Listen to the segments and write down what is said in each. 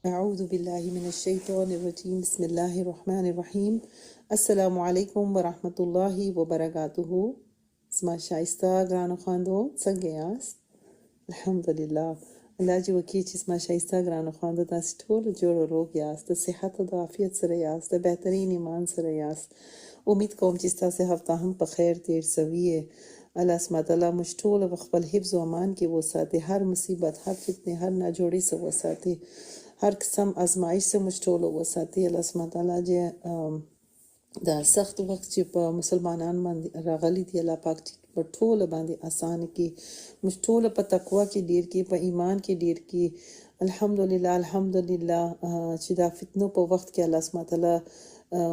أعوذ بالله من الشیطان الرجیم بسم الله الرحمن الرحیم. السلام علیکم ورحمت الله وبرکاته. زما شایسته ګرانو خواندو څنګه یاست؟ الحمدلله. الله جي وکي چې زما شایسته ګرانو خواندو تاسو ټول جوړ او روغ یاست، د صحت او د عافیت سره یاست، د بهترین ایمان سره یاست. امید کوم چې تاسو هفته هم په خیر تیر شوي. الله سبحانه تعالی موږ ټول په خپل حفظ او امان کې وساتي، هر مصیبت، هر فتنه، هر ناجوړي سره وساتي، هر قسم ازمایش سره موږ ټول وساتي. الله سبحانه تعالی چې دا سخت وخت چې په مسلمانان باندې راغلي دی، الله پاک چې په ټول باندې آسان کې موږ ټول په تقوا کې ډیر کې په ایمان کې ډیر کې. الحمدلله الحمدلله چې دا فتنو په وخت کې الله سبحانه تعالی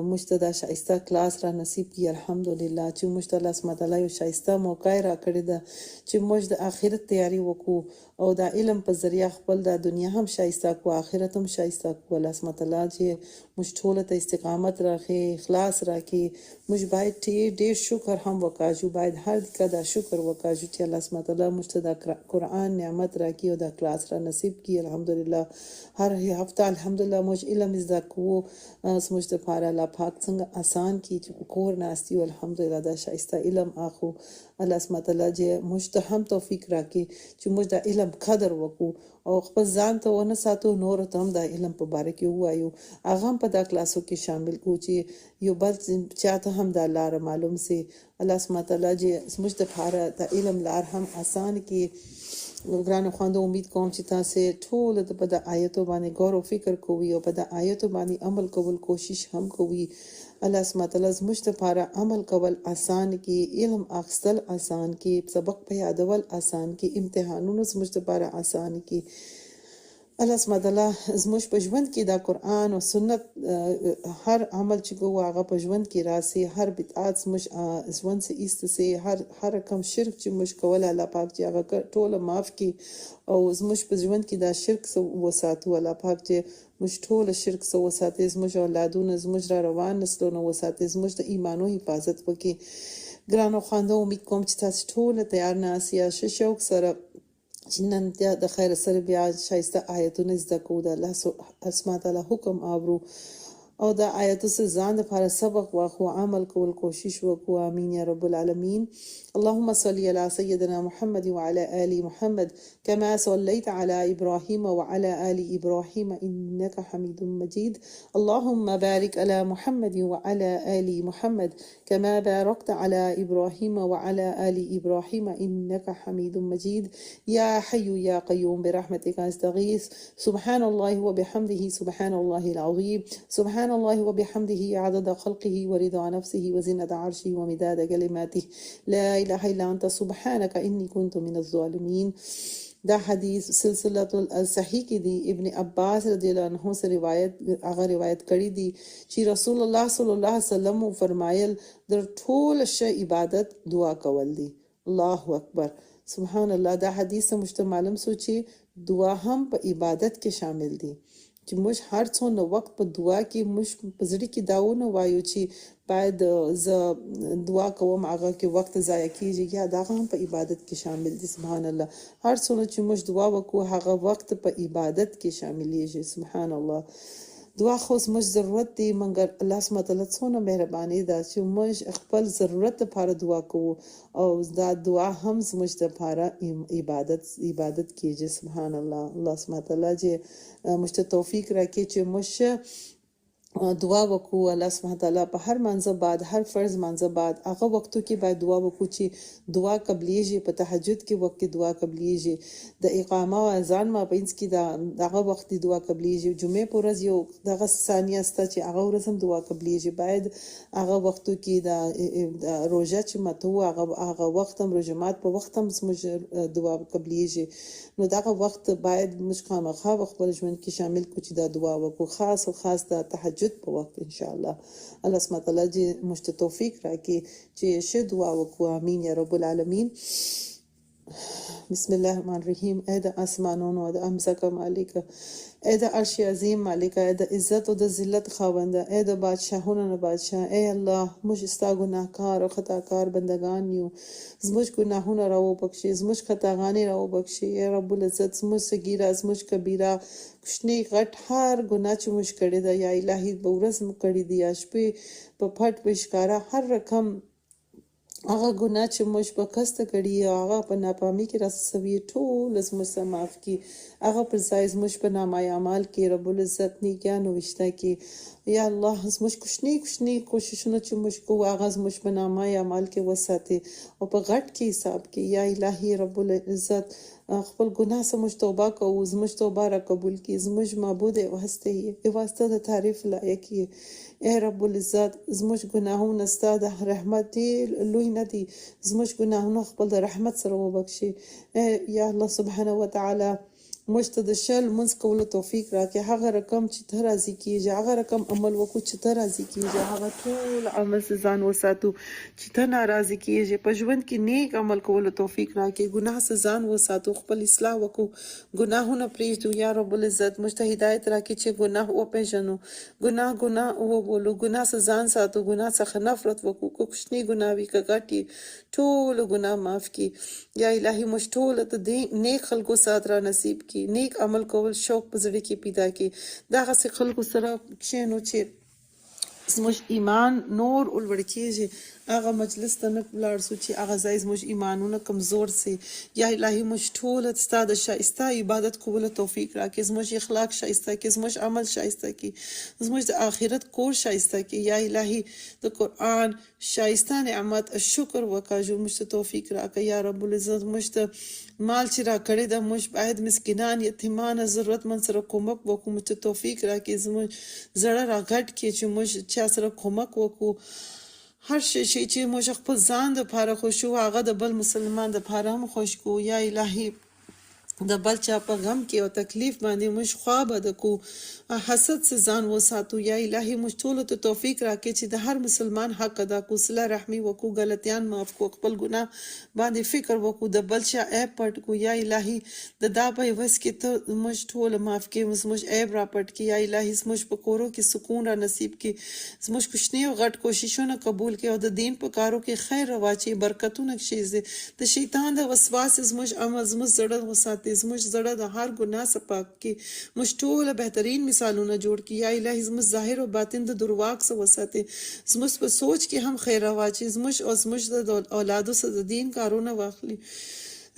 موږ ته دا شایسته کلاس را نصیب کی. الحمدلله چې موږ ته الله سبحانه تعالی یو شایسته موقع را کړی ده چې موږ د آخرت تیاری وکړو او دا علم په ذریعہ خپل د دنیا هم شایسته کو، آخرت هم شایسته کو. الله سبحانه تعالی چې موږ ټول ته استقامت راکړي، اخلاص راکړي. موږ باید ډېر شکر هم وکړو، باید هر دا شکر وکړو چې الله سبحانه تعالی موږ ته د قرآن نعمت راکړي او دا کلاس را نصیب کی. الحمدلله هر هفته الحمدلله موږ علم زده کوو. موږ ته لپاره الله پاک څنګه آسان کی چې کور ناستي. الحمدلله دا شایسته علم اخو. الله سبحانه تعالی چې موږ ته هم توفیق راکړي چې موږ دا علم قدر وکړو او خپل ځان ته ونه ساتو، نور ته هم دا علم په باره کې ووایو، هغه هم په دا کلاسو کې شامل کو چې یو بل چاته هم دا لار معلوم سي. الله سبحانه تعالی چې موږ ته لپاره دا علم لار هم آسان کی. ګرانو خواندو امید کوم چې تاسو ټول په د آیتو باندې غور او فکر کوئ او په د آیتو باندې عمل کول کوشش هم کوئ. الله سبحانه تعالی زموږ لپاره عمل کول آسان کی، علم اخیستل آسان کی، سبق په یادول آسان کی، امتحانونه زموږ لپاره آسان کی. الله سبحانه تعالی زموږ په ژوند کې دا قرآن او سنت هر عمل چې کوو هغه په ژوند کې راسي، هر بدعت زموږ ژوند سه ایستسي، هر کم شرک چې موږ کول الله پاک چې هغه ټول معاف کړي او زموږ په ژوند کې دا شرک سه وساتو. الله پاک چې موږ ټول شرک سه وساتي، زموږ اولادونه زموږ را روان نسلونه وساتي، زموږ د ایمانو حفاظت وکړي. ګرانو خواندو امید کوم چې تاسو ټول تیار ناست یا شوق سره چې نن د خیر سره بیا شایسته آیتونه زده کوو، د الله سبحانه تعالی حکم اورو او دا آیاتو سے ځان لپاره سبق واخو، عمل کول کوشش وکړو. امين يا رب العالمين. اللهم صل على سيدنا محمد وعلى آل محمد كما صليت على إبراهيم وعلى آل إبراهيم إنك حميد مجيد. اللهم بارك على محمد وعلى آل محمد كما باركت على إبراهيم وعلى آل إبراهيم إنك حميد مجيد. يا حي يا قيوم برحمتك أستغيث. سبحان الله وبحمده سبحان الله العظيم. سبحان الله وبحمده عدد خلقه ورضا نفسه وزنة عرشه ومداد كلماته. لا إله إلا أنت سبحانك إني كنت من الظالمين. دا حدیث سلسلة الصحیح کې دی، ابن عباس رضی الله عنه سے روایت کړی دی چې رسول الله صلی الله علیه وسلم فرمایل در ټول شی عبادت دعا کول دی. الله اکبر سبحان الله. دا حدیث مشته معلوم سو چې دعا هم په عبادت کې شامل دی چې موږ هر څونه وخت په دعا کې موږ په ځړې کې داونه وایو چې باید ز دعا کوم هغه کې وخت ضایع کیږي، یا دا هم په عبادت کې شامل دي. سبحان الله. هر څونه چې موږ دعا وکړو هغه وخت په عبادت کې شاملېږي. سبحان الله. دعا خو زموږ ضرورت دی، مګر الله سبحانه تعالی څونه مهرباني ده چې موږ خپل ضرورت لپاره دعا کوو او دا دعا هم زموږ لپاره عبادت کیږي. سبحان الله. الله سبحانه تعالی چې موږ ته توفیق راکړي چې موږ دعا وکړو. الله سبحانه تعالی په هر منځه بعد هر فرض منځه بعد هغه وختو کې باید دعا وکړو چې دعا قبليږي. په تهجد کې وخت کې دعا قبليږي، د اقامه او اذان ما پینځ کې دغه وخت دعا قبليږي، جمعه پر ورځ یو دغه ثانیه ست چې هغه ورځ هم دعا قبليږي. باید هغه وختو کې د روزه چې متو هغه وخت هم روزمات په وخت هم زموږ دعا قبليږي. نو دغه وخت باید موږ خامخا خپل ژوند کې شامل کو چې دا دعا وکړو، خاص او خاص د تهجد په وخت ان شاء الله. الله سبحانه تعالی دې موږ ته توفیق راکړي چې شه دعا وکړو. امين يا رب العالمين. بسم الله الرحمن الرحیم. اے د اسمانونو او د امزکه مالکه، اے د عرش عظیم مالکه، اے د عزت او د ذلت خاونده، اے د بادشاهونو نه بادشاه، اے الله موږ ستا ګناهکار او خطاکار بندگان یو. زموږ ګناهونه راوبخښي، زموږ خطاګانې راوبخښي. اے رب العزت زموږ صغیره، زموږ کبیره، کوچنی غټ هر ګناه چې موږ کړی ده یا الهي په ورځ مو کړی دی یا شپې په پټ په ښکاره هر رقم هغه ګناه چې موږ په قصد کړي او هغه په ناپامي کې راسوي ټول زموږ څخه معاف کړي. هغه پر ځای زموږ په نامه اعمال کې رب العزت نیکیانو وشته کې یا الله زموږ کوچني کوششونه چې موږ کوو هغه زموږ په نامه اعمال کې وساتي او په غټ کې حساب کې یا الهي رب العزت خپل ګناه څخه موږ توبه کوو، زموږ توبه را قبول کړي. زموږ معبود واسطه د تعریف لایق یې. اے رب العزت زموږ ګناهونه ستا د رحمت ډېر لوی نه دي، زموږ ګناهونه خپل د رحمت سره وبخښي. یا الله سبحانه وتعالی موږ ته د شل منځ کولو توفیق راکړي. هغه رقم چې ته راضي کیږي، هغه رقم عمل وکړو چې ته راضي کیږي، هغه ټول عمل څخه ځان وساتو چې ته ناراضي کیږي. په ژوند کې نیک عمل کولو توفیق راکړي، ګناه څخه ځان وساتو، خپل اصلاح وکړو، ګناهونه پرېږدو. یا رب العزت موږ ته هدایت راکړي چې ګناه وپېژنو، ګناه وبولو، ګناه څخه ځان ساتو، ګناه څخه نفرت وکړو، که کوچني ګناه وي که غټ یې ټول ګناه معاف کړي. یا الهي موږ ټول ته د نیک خلکو سات را نصیب کړي، نیک عمل کول شوق په زړه کې پیدا کړي. دغسې خلکو سره کښېنو چې زموږ ایمان نور ولوړ کېږي، هغه مجلس ته نه ولاړ سو چې هغه ځای زموږ ایمانونه کمزور سي. یا الهي موږ ټول ستا د شایسته عبادت کولو توفیق راکړي، زموږ اخلاق شایسته کړي، زموږ عمل شایسته کړي، زموږ د آخرت کور شایسته کړي. یا الهي د قرآن شایسته نعمت شکر وکړو، موږ ته توفیق راکړي. یا رب العزت موږ ته مال چې را کړی ده موږ باید مسکینان، یتیمان، ضرورتمند سره کومک وکړو، موږ ته توفیق راکړي. زموږ زړه را غټ کړي چې موږ چا سره کومک وکړو. هر شي چې موږ خپل ځان دپاره خوښو هغه د بل مسلمان دپاره هم خوښ کړو. یا الهي د بل چا په غم کې او تکلیف باندې موږ خوا بده کو، حسد څخه ځان وساتو. یا الهي موږ ټولو ته توفیق راکړي چې د هر مسلمان حق ادا کو، صله رحمي وکړو، غلطیان معاف کو، خپل ګناه باندې فکر وکړو، د بل چا عیب پټ کو. یا الهي د دا په عوض کې ته موږ ټول معاف کړي، زموږ عیب را پټ کړي. یا الهي زموږ په کورو کې سکون را نصیب کړي، زموږ کوچني او غټ کوششونه قبول کړي او د دین په کارو کې خیر راواچي، برکتونه کښېږدي. د شیطان د وسواس زموږ عمل زموږ زړه وساتي، زموږ زړه د هر ګناه څخه پاک کړي، موږ ټول بهترین مثالونه جوړ کړي. یا الهي زموږ ظاهر او باطن د درواغ څخه وساتي، زموږ په سوچ کې هم خیر راواچي، زموږ او زموږ د اولادو سره د دین کارونه واخلي،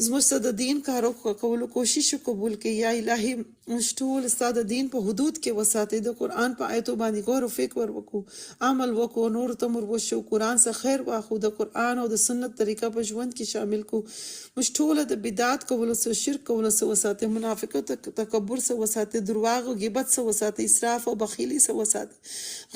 زموږ سره د دین کارو کولو کوشش قبول کړي. یا الهي موږ ټول ستا د دین په حدود کې وساتي، د قرآن په آیتو باندې غور او فکر وکړو، عمل وکړو، نور ته مور وشو، قرآن څخه خیر واخلو، د قرآن او د سنت طریقه په ژوند کې شامل کو. موږ ټول د بدعت کولو څخه، شرک کولو څخه وساتي، منافقت تکبر څخه وساتي، درواغ او غیبت څخه وساتي، اسراف او بخیلی څخه وساتي،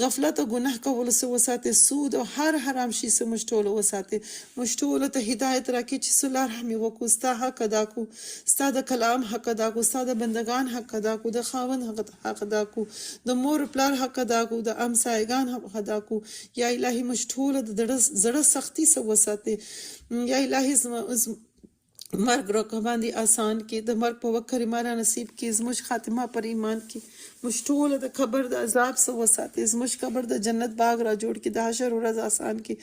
غفلت او ګناه کولو څخه وساتي، سود او هر حرام شي څخه موږ ټول وساتي. موږ ټول ته هدایت راکړي چې صله رحمي وکړو، ستا حق ادا کو، ستا د کلام حق ادا کو، ستا د بندگان حق ادا کو، د خاوند حق ادا کو، د مور پلار حق ادا کو، د امسایگان حق ادا کو. یا الهي موږ ټول د زړه سختي څخه وساتي. یا الهي مرګ راکه باندې آسان کې، د مرګ په وخت کریمه را نصیب کې، زموږ خاتمه پر ایمان کې، موږ ټول د قبر د عذاب څخه وساتي، زموږ قبر د جنت باغ را جوړ کې، د حشر ورځ آسان کې،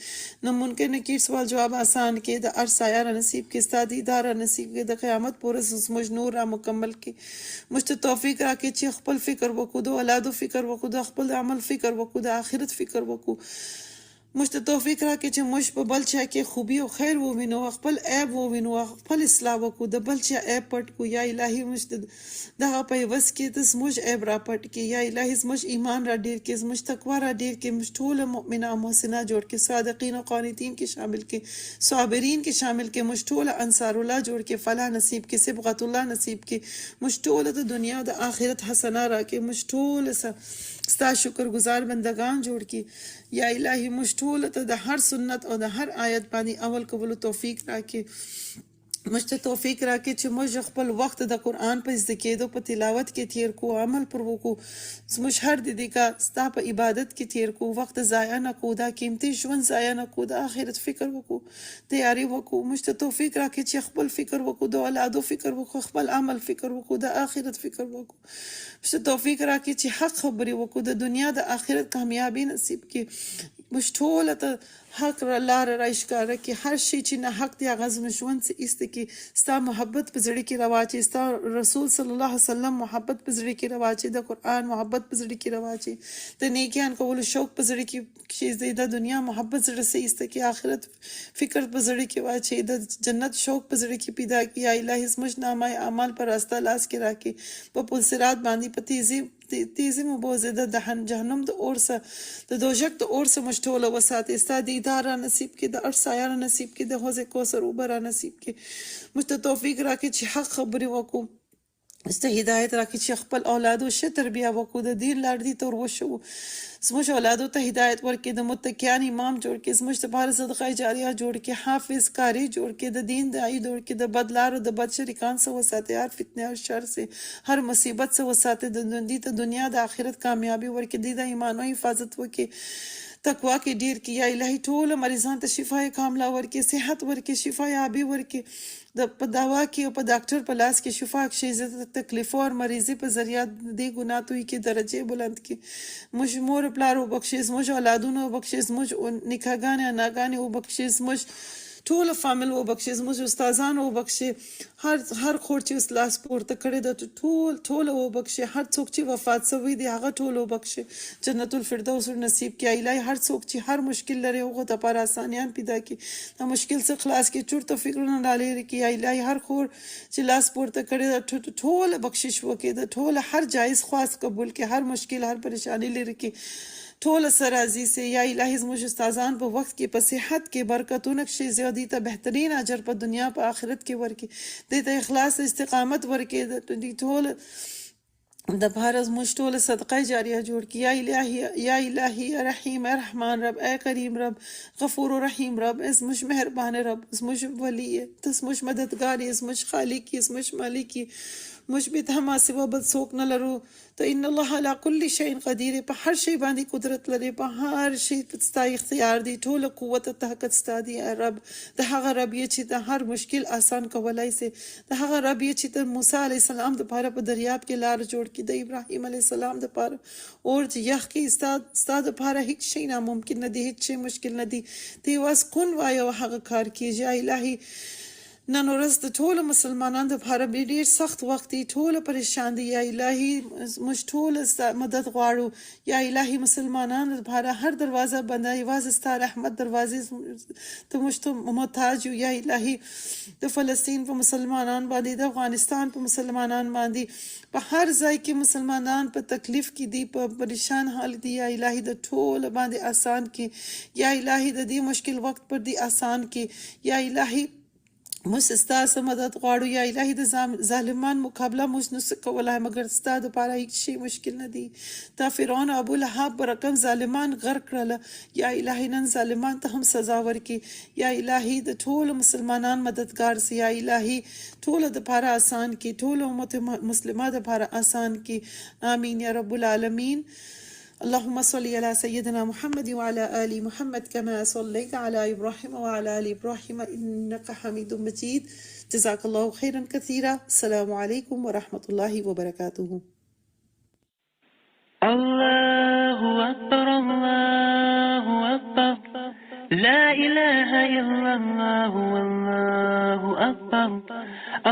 نه ممکن نکیر سوال جواب آسان کې، د عرش سایه را نصیب کې، ستا دیدار را نصیب کې، د قیامت پر ورځ زموږ نور را مکمل کې. موږ ته توفیق راکړي چې خپل فکر وکړو، د اولادو فکر وکړو، د خپل عمل فکر وکړو، د آخرت فکر وکړو. موږ ته توفیق راکړي چې موږ په بل چا کې خوبي او خیر ووینو، خپل عیب ووینو، خپل اصلاح وکړو، د بل چا عیب پټ کړو. یا الهي موږ ته دغه په عوض کې ته زموږ عیب را پټ کړي. یا الهي زموږ ایمان را ډېر کړي، زموږ تقوا را ډېر کړي، موږ ټول مؤمنان محسنات جوړ کړي، صادقین او قانتین کې شامل کړي، صابرین کې شامل کړي، موږ ټول انصار الله جوړ کړي، فلاح نصیب کړي، صبغت الله نصیب کړي، موږ ټول د دنیا او د آخرت حسنه راکړي، موږ ټول ستا شکر گزار بندگان جوړ کړي. یا الهي موږ ټول ته د هر سنت او د هر آیت باندې عمل کولو توفیق راکړي. موږ ته توفیق راکړي چې موږ خپل وخت د قرآن په زده کېدو په تلاوت کې تیر کو، عمل پر وکړو. زموږ هر د کا ستا په عبادت کې تیر کو، وخت ضایع نه کو، دا قیمتي ژوند ضایع نه کو، د آخرت فکر وکړو، تیاری وکړو. موږ ته توفیق راکړي چې خپل فکر وکړو، د اولادو فکر وکړو، خپل عمل فکر وکړو، د آخرت فکر وکړو. موږ ته توفیق راکړي چې حق خبرې وکړو، د دنیا د آخرت کامیابی نصیب کړي. موږ ټول ته حق لار را ښکاره کړي، هر شي چې نه حق دی هغه زموږ ژوند څخه ایسته کړي. ستا محبت په زړه کې راواچوي، ستا رسول صلی الله علیه وسلم محبت په زړه کې راواچوي، د قرآن محبت په زړه کې راواچوي، د نیکیان کولو شوق په زړه کې کښېږدي، د دنیا محبت زړه څخه ایسته کړي، آخرت فکر په زړه کې واچوي، د جنت شوق په زړه کې پیدا کړي. یا الهي زموږ نامه اعمال په راسته لاس کې راکړي، په پل صراط باندې په تیزی مبوزه د جهنم د اور سه د دوزخ د اور سه موږ ټوله وساتې. ستا دیدار را نصیب کړي، د عرش سایه را نصیب کړي، د حوض کوثر اوبه را نصیب کړي. موږ ته توفیق راکړي چې حق خبرې وکړو، ستا هدایت راکړي چې خپل اولادو ښه تربیه وکړو، د دین لار دي ته وروښو. زموږ اولادو ته هدایت ورکړي، د متقیان امام جوړ کړي، زموږ لپاره صدقه جاریه جوړ کړي، حافظ قاری جوړ کړي، د دین داعی جوړ کړي، د بد لارو د بد شریکان څخه وساتي، هر فتنه او شر څخه هر مصیبت څخه وساتي، د دوی ته دنیا د آخرت کامیابی ورکړي، د ایمان او حفاظت وکړي، تقوا کې ډیر کې. یا الهي ټول مریضان ته شفای کامله ورکړي، صحت ورکړي، شفا یابي ورکړي، د په دوا کې او په ډاکټر په لاس کې شفا کښې، د تکلیفو او مریضي په ذریعه دې ګناه توی کې درجې بلند کړي. موږ مور پلار وبخښي، زموږ اولادونه وبخښي، زموږ نکاحګانې اناګانې وبخښي، زموږ ټول فامیل وبخښي، زموږ استادان وبخښي، هر خور چې اوس لاس پورته کړی د ټول وبخښي، هر څوک چې وفات شوی دی هغه ټول وبخښي، جنت الفردوس نصیب کړي. الهي هر څوک چې هر مشکل لري هغه ته پر آسانیان پیدا کړي، د مشکل څخه خلاص کړي، چورته فکرونه ډالې کړي. الهي هر خور چې لاس پورته کړی ټول بخشش وکړي، د ټول هر جایز خواست قبول کړي، هر مشکل هر پریشانی لري کړي، ټول سره عزیز سے. یا الهي زموږ استادان په وخت کې په صحت کې برکتونه کښې زیادي ته بهترین اجر په دنیا په آخرت کې ورکړي، دې ته اخلاص استقامت ورکړي، د دې ټول د بهر زموږ ټول صدقه جاریه جوړ کړي. یا الهي یا رحیم یا رحمان رب، ای کریم رب، غفور و رحیم رب، زموږ مهربان رب، زموږ ولی ته، زموږ مددگار یې، زموږ خالق یې، زموږ مالک یې، موږ به ته ما سوا بل څوک نه لرو. ته ان الله علی کل شیء قدیر، په هر شی باندې قدرت لري، په هر شی ستا اختیار دی، ټول قوت او طاقت ستا دی. رب د هغه رب یې چې د هر مشکل آسان کولای سي، د هغه رب یې چې د موسی علی السلام د پاره په دریاب کې لار جوړ کړي، د ابراهیم علی السلام د پاره اور چې یخ کې ستا د پاره هیڅ شی ناممکن نه دی، هیڅ شی مشکل نه دی. تی واس کون وایو هغه کار کیږي. یا الهي نن ورځ د ټولو مسلمانانو دپاره ډېر سخت وخت دی، ټوله پریشان دي. یا الهي موږ ټول ستا مدد غواړو. یا الهي مسلمانانو دپاره هر دروازه بنده، یوازې ستا رحمت دروازې ته موږ ته محتاج یو. یا الهي د فلسطین په مسلمانان باندې، د افغانستان په مسلمانان باندې، په هر ځای کې مسلمانان په تکلیف کې دي، په پریشان حال دي. یا الهي د ټول باندې آسان کې، یا الهي د دې مشکل وخت پر دې آسان کې. یا الهي موږ ستاسو مدد غواړو. یا الهي د ظالمان مقابله موږ نشو کولای، مګر ستا دپاره هیڅ شی مشکل نه دی. تا فرعون او ابولهب په رقم ظالمان غرق کړله، یا الهي نن ظالمان ته هم سزا ورکړي. یا الهي د ټولو مسلمانان مددگار سي. یا الهي ټولو دپاره آسان کړي، ټولو امت مسلمه دپاره آسان کړي. آمین یا رب العالمین. اللهم صل على سيدنا محمد وعلى آل محمد كما صليت على إبراهيم وعلى آل إبراهيم إنك حميد مجيد. جزاك الله خيرا كثيرا. السلام عليكم ورحمة الله وبركاته. الله أكبر الله أكبر، لا إله إلا الله والله أكبر،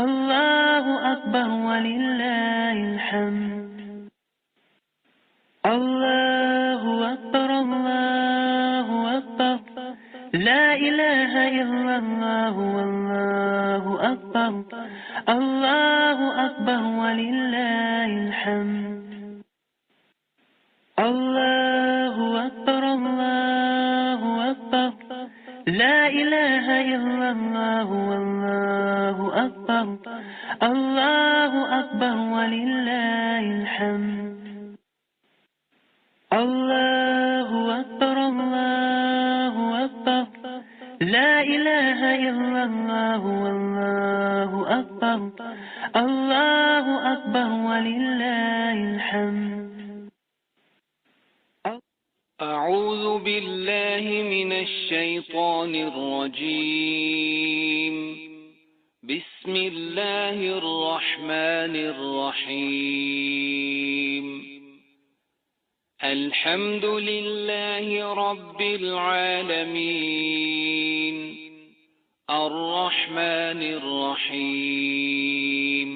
الله أكبر ولله الحمد. الله أكبر الله أكبر، لا إله إلا الله والله أكبر، الله أكبر ولله الحمد. الله أكبر الله أكبر، لا إله إلا الله والله أكبر، الله أكبر ولله الحمد. الله أكبر الله أكبر، لا إله إلا الله والله أكبر الله أكبر ولله الحمد. أعوذ بالله من الشيطان الرجيم. بسم الله الرحمن الرحيم. الحمد لله رب العالمين الرحمن الرحيم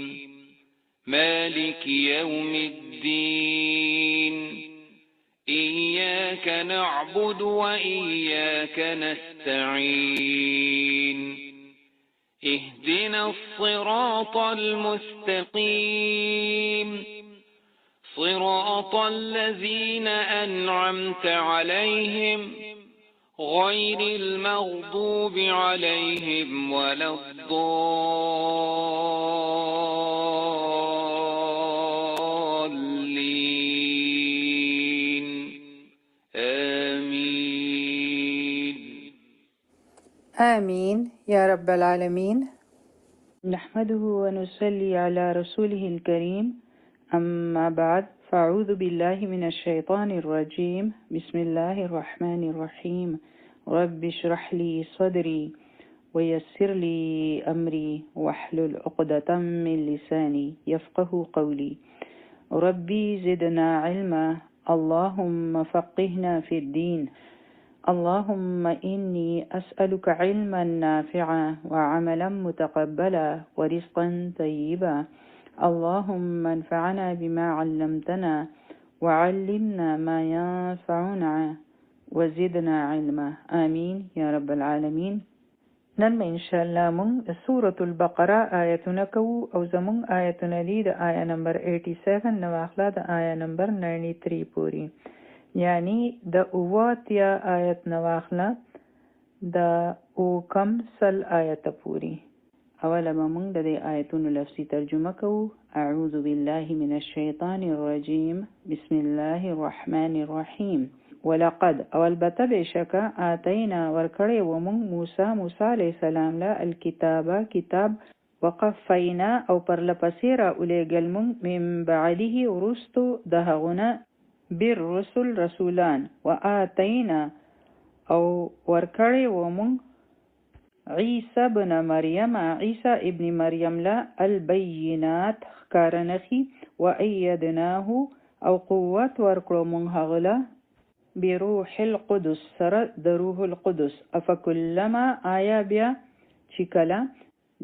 مالك يوم الدين إياك نعبد وإياك نستعين اهدنا الصراط المستقيم صراط الذين أنعمت عليهم غير المغضوب عليهم ولا الضالين آمين. آمين يا رب العالمين. نحمده ونصلي على رسوله الكريم. أما بعد فأعوذ بالله من الشيطان الرجيم. بسم الله الرحمن الرحيم. رب اشرح لي صدري ويسر لي أمري واحلل عقدة من لساني يفقه قولي. ربي زدنا علما اللهم فقهنا في الدين. اللهم إني أسألك علما نافعا وعملا متقبلا ورزقا طيبا. اللهم انفعنا بما علمتنا وعلمنا ما ينفعنا وزدنا علما. آمين يا رب العالمين. نن انشاءالله من سورة البقرة آیتونه کوو او زمون آیتونه دی د آیه نمبر 87 نو اخلا د آیه نمبر 93 پوری، یعنی د اواتیا آیت نو اخلا د او کم سل آیت پوری. اولا موږ د دې آیتونو لفظي ترجمه کوو. اعوذ بالله من الشیطان الرجیم. بسم الله الرحمن الرحیم. ولقد البته بشکا آتینا ورکړی و موږ موسی علیه السلام له الکتاب کتاب، وقفینا او پر لپسې را الیږل موږ من بعده ورستو د هغونه بالرسل رسولان، وآتینا او ورکړی و موږ عیسی ابن مریم عیسی ابن مریم له البینات ښکارنخي، وایدناه او قوت ورکړو موږ هغه له بروح القدس سره د روح القدس. افکلما آیا بیا چې کله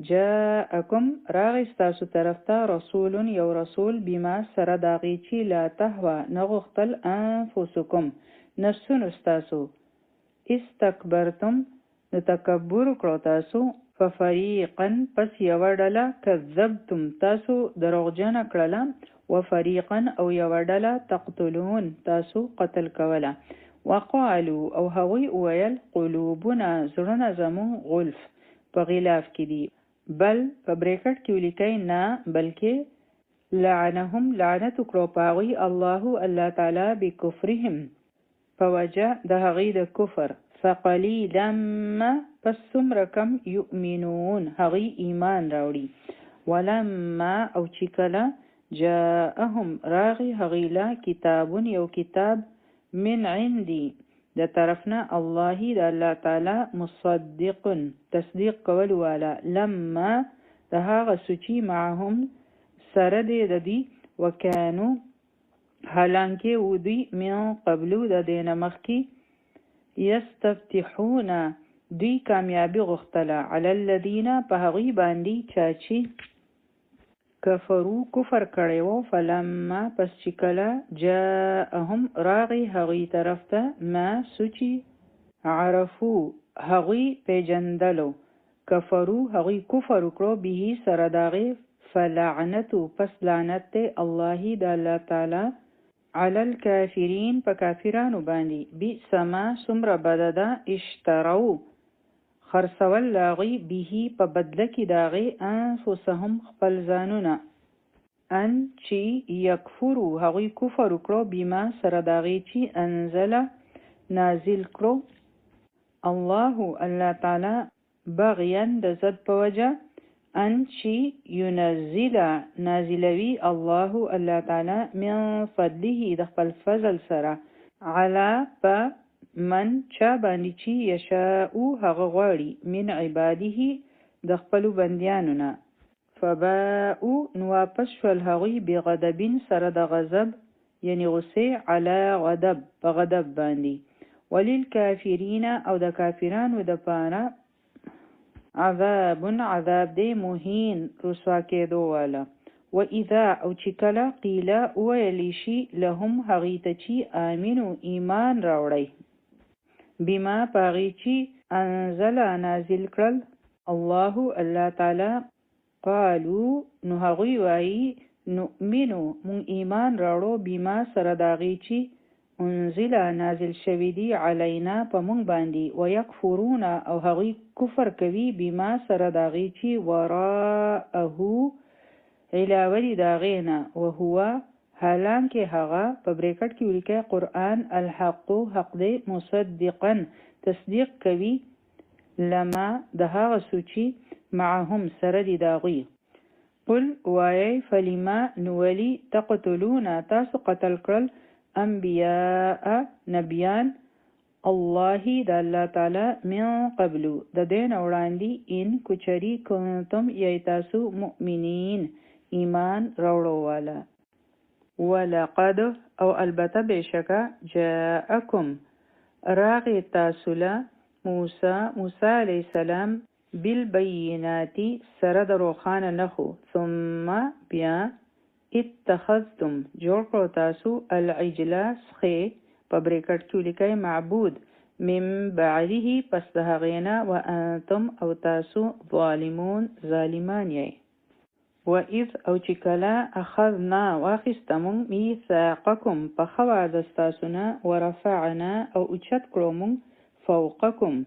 جاءکم راغی ستاسو طرف ته رسول یو رسول بما سره داغی چې لا تهوه نغختل انفسکم نفسونو ستاسو استکبرتم نو تکبر کړو تاسو، ففریقا پس یو ډله کذبتم تاسو دروغجن کړله، وفریقا او یو ډله تقتلون تاسو قتل کوله. وقالو او هغوی ویل قلوبنا زړونه زمون غلف په غلاف کې دي، بل په بریکټ کې ولیکئ نه بلکې لعنهم لعنت کړو پاغوی الله تعالی بکفرهم په وجه د هغوی د کفر، فقلیلا ما پس څومره کم یؤمنون هغوی ایمان راوړي. ولما او چې کله جاءهم راغی هغوی له کتابون یو کتاب من عندي د طرفنا الله د الله تعالی مصدق تصدیق کول والا، لما د هغه سوچی معهم سره د دی وکانو حالانکه ودی من قبلو د دین مخکی یستفتحون دوی کامیابی غختله علی الذین په هغوی باندې چاچی کفرو کفر کړی وو، فلما پس چې کله جاءهم راغی هغوی طرف ته ما سوچی عرفو هغوی پیجندلو کفرو هغوی کفر وکړو به سره داغی، فلعنتو پس لعنت الله د الله تعالی علی الکافرین په کافرانو باندې، بئس ما څومره بده ده اشترو خرڅول لاغوی به په بدله کې داغی انفسهم خپل ځانونه، ان چې یکفرو هغوی کفر وکړو بما سره داغی چې انزله نازل کړو الله تعالی بغیا د زد په وجه ان چې ينزل نازلوي الله تعالی من فضله د خپل فضل سره علا په من چا باندې چې یشاء هغه غواړي من عباده د خپل بندیانو نه فباءوا نو واپس شول هغوی بغضب سره د غضب یعنی غصه علی غضب په غضب باندې وللکافرین او د کافرانو د پاره عذاب دی مهین رسوا کېدو والا و اذا او چې کله قیل ویلی شي لهم هغوی ته چې آمنو ایمان راوړئ بما پاغي چې انزل نازل کړل الله تعالی قالو نو هغوی وایي نؤمنو مون ایمان راوړو بما سره داغي چې انزل نازل شوی دی علینا په مونږ باندې ويکفرون او هغوی کفر کوي بما سره داغي چې وراءه علاوه دی داغینا وهو حالانکه هغه په بریکټ کې ولیکي قرآن الحق حق دی مصدقا تصدیق کوي لما د هغه سوچي معهم سره دی داغي قل وای فلما نولی تقتلون تاسو قتل کړل انبیاء نبیان الله د الله تعالی من قبل د دین وړاندې ان کچری کنتم یی تاسو مؤمنین ایمان راوړو والا ولقد او البته بشکا جاءکم راغی تاسو له موسی علیہ السلام بالبینات سره د روخانه نخو ثم بیا اتخذتم جوړ کړو تاسو العجل سخی په بریکټ کې لیکي معبود من بعده پس د هغې نه وانتم او تاسو ظالمون ظالمان یې واذ او چې کله اخذنا واخیستمون میثاقکم په ښه وعده ستاسو نه ورفعنا او اوچت کړو مونږ فوقکم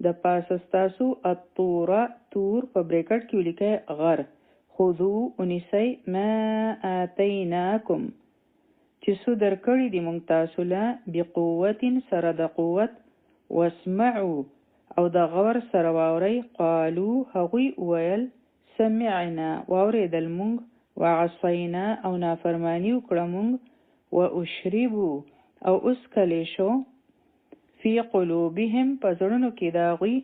د پاسه ستاسو الطور تور په بریکټ کې ولیکئ غر خذو ونیسئ ما آتیناکم چې څه درکړي دي موږ تاسو له بقوت سره د قوت واسمعوا او د غور سره واورئ قالو هغوی ویل سمعنا واورېدل موږ وعصینا او نافرمانی وکړه موږ واشربوا او اسکلی شو فی قلوبهم پزړونو کې داغوی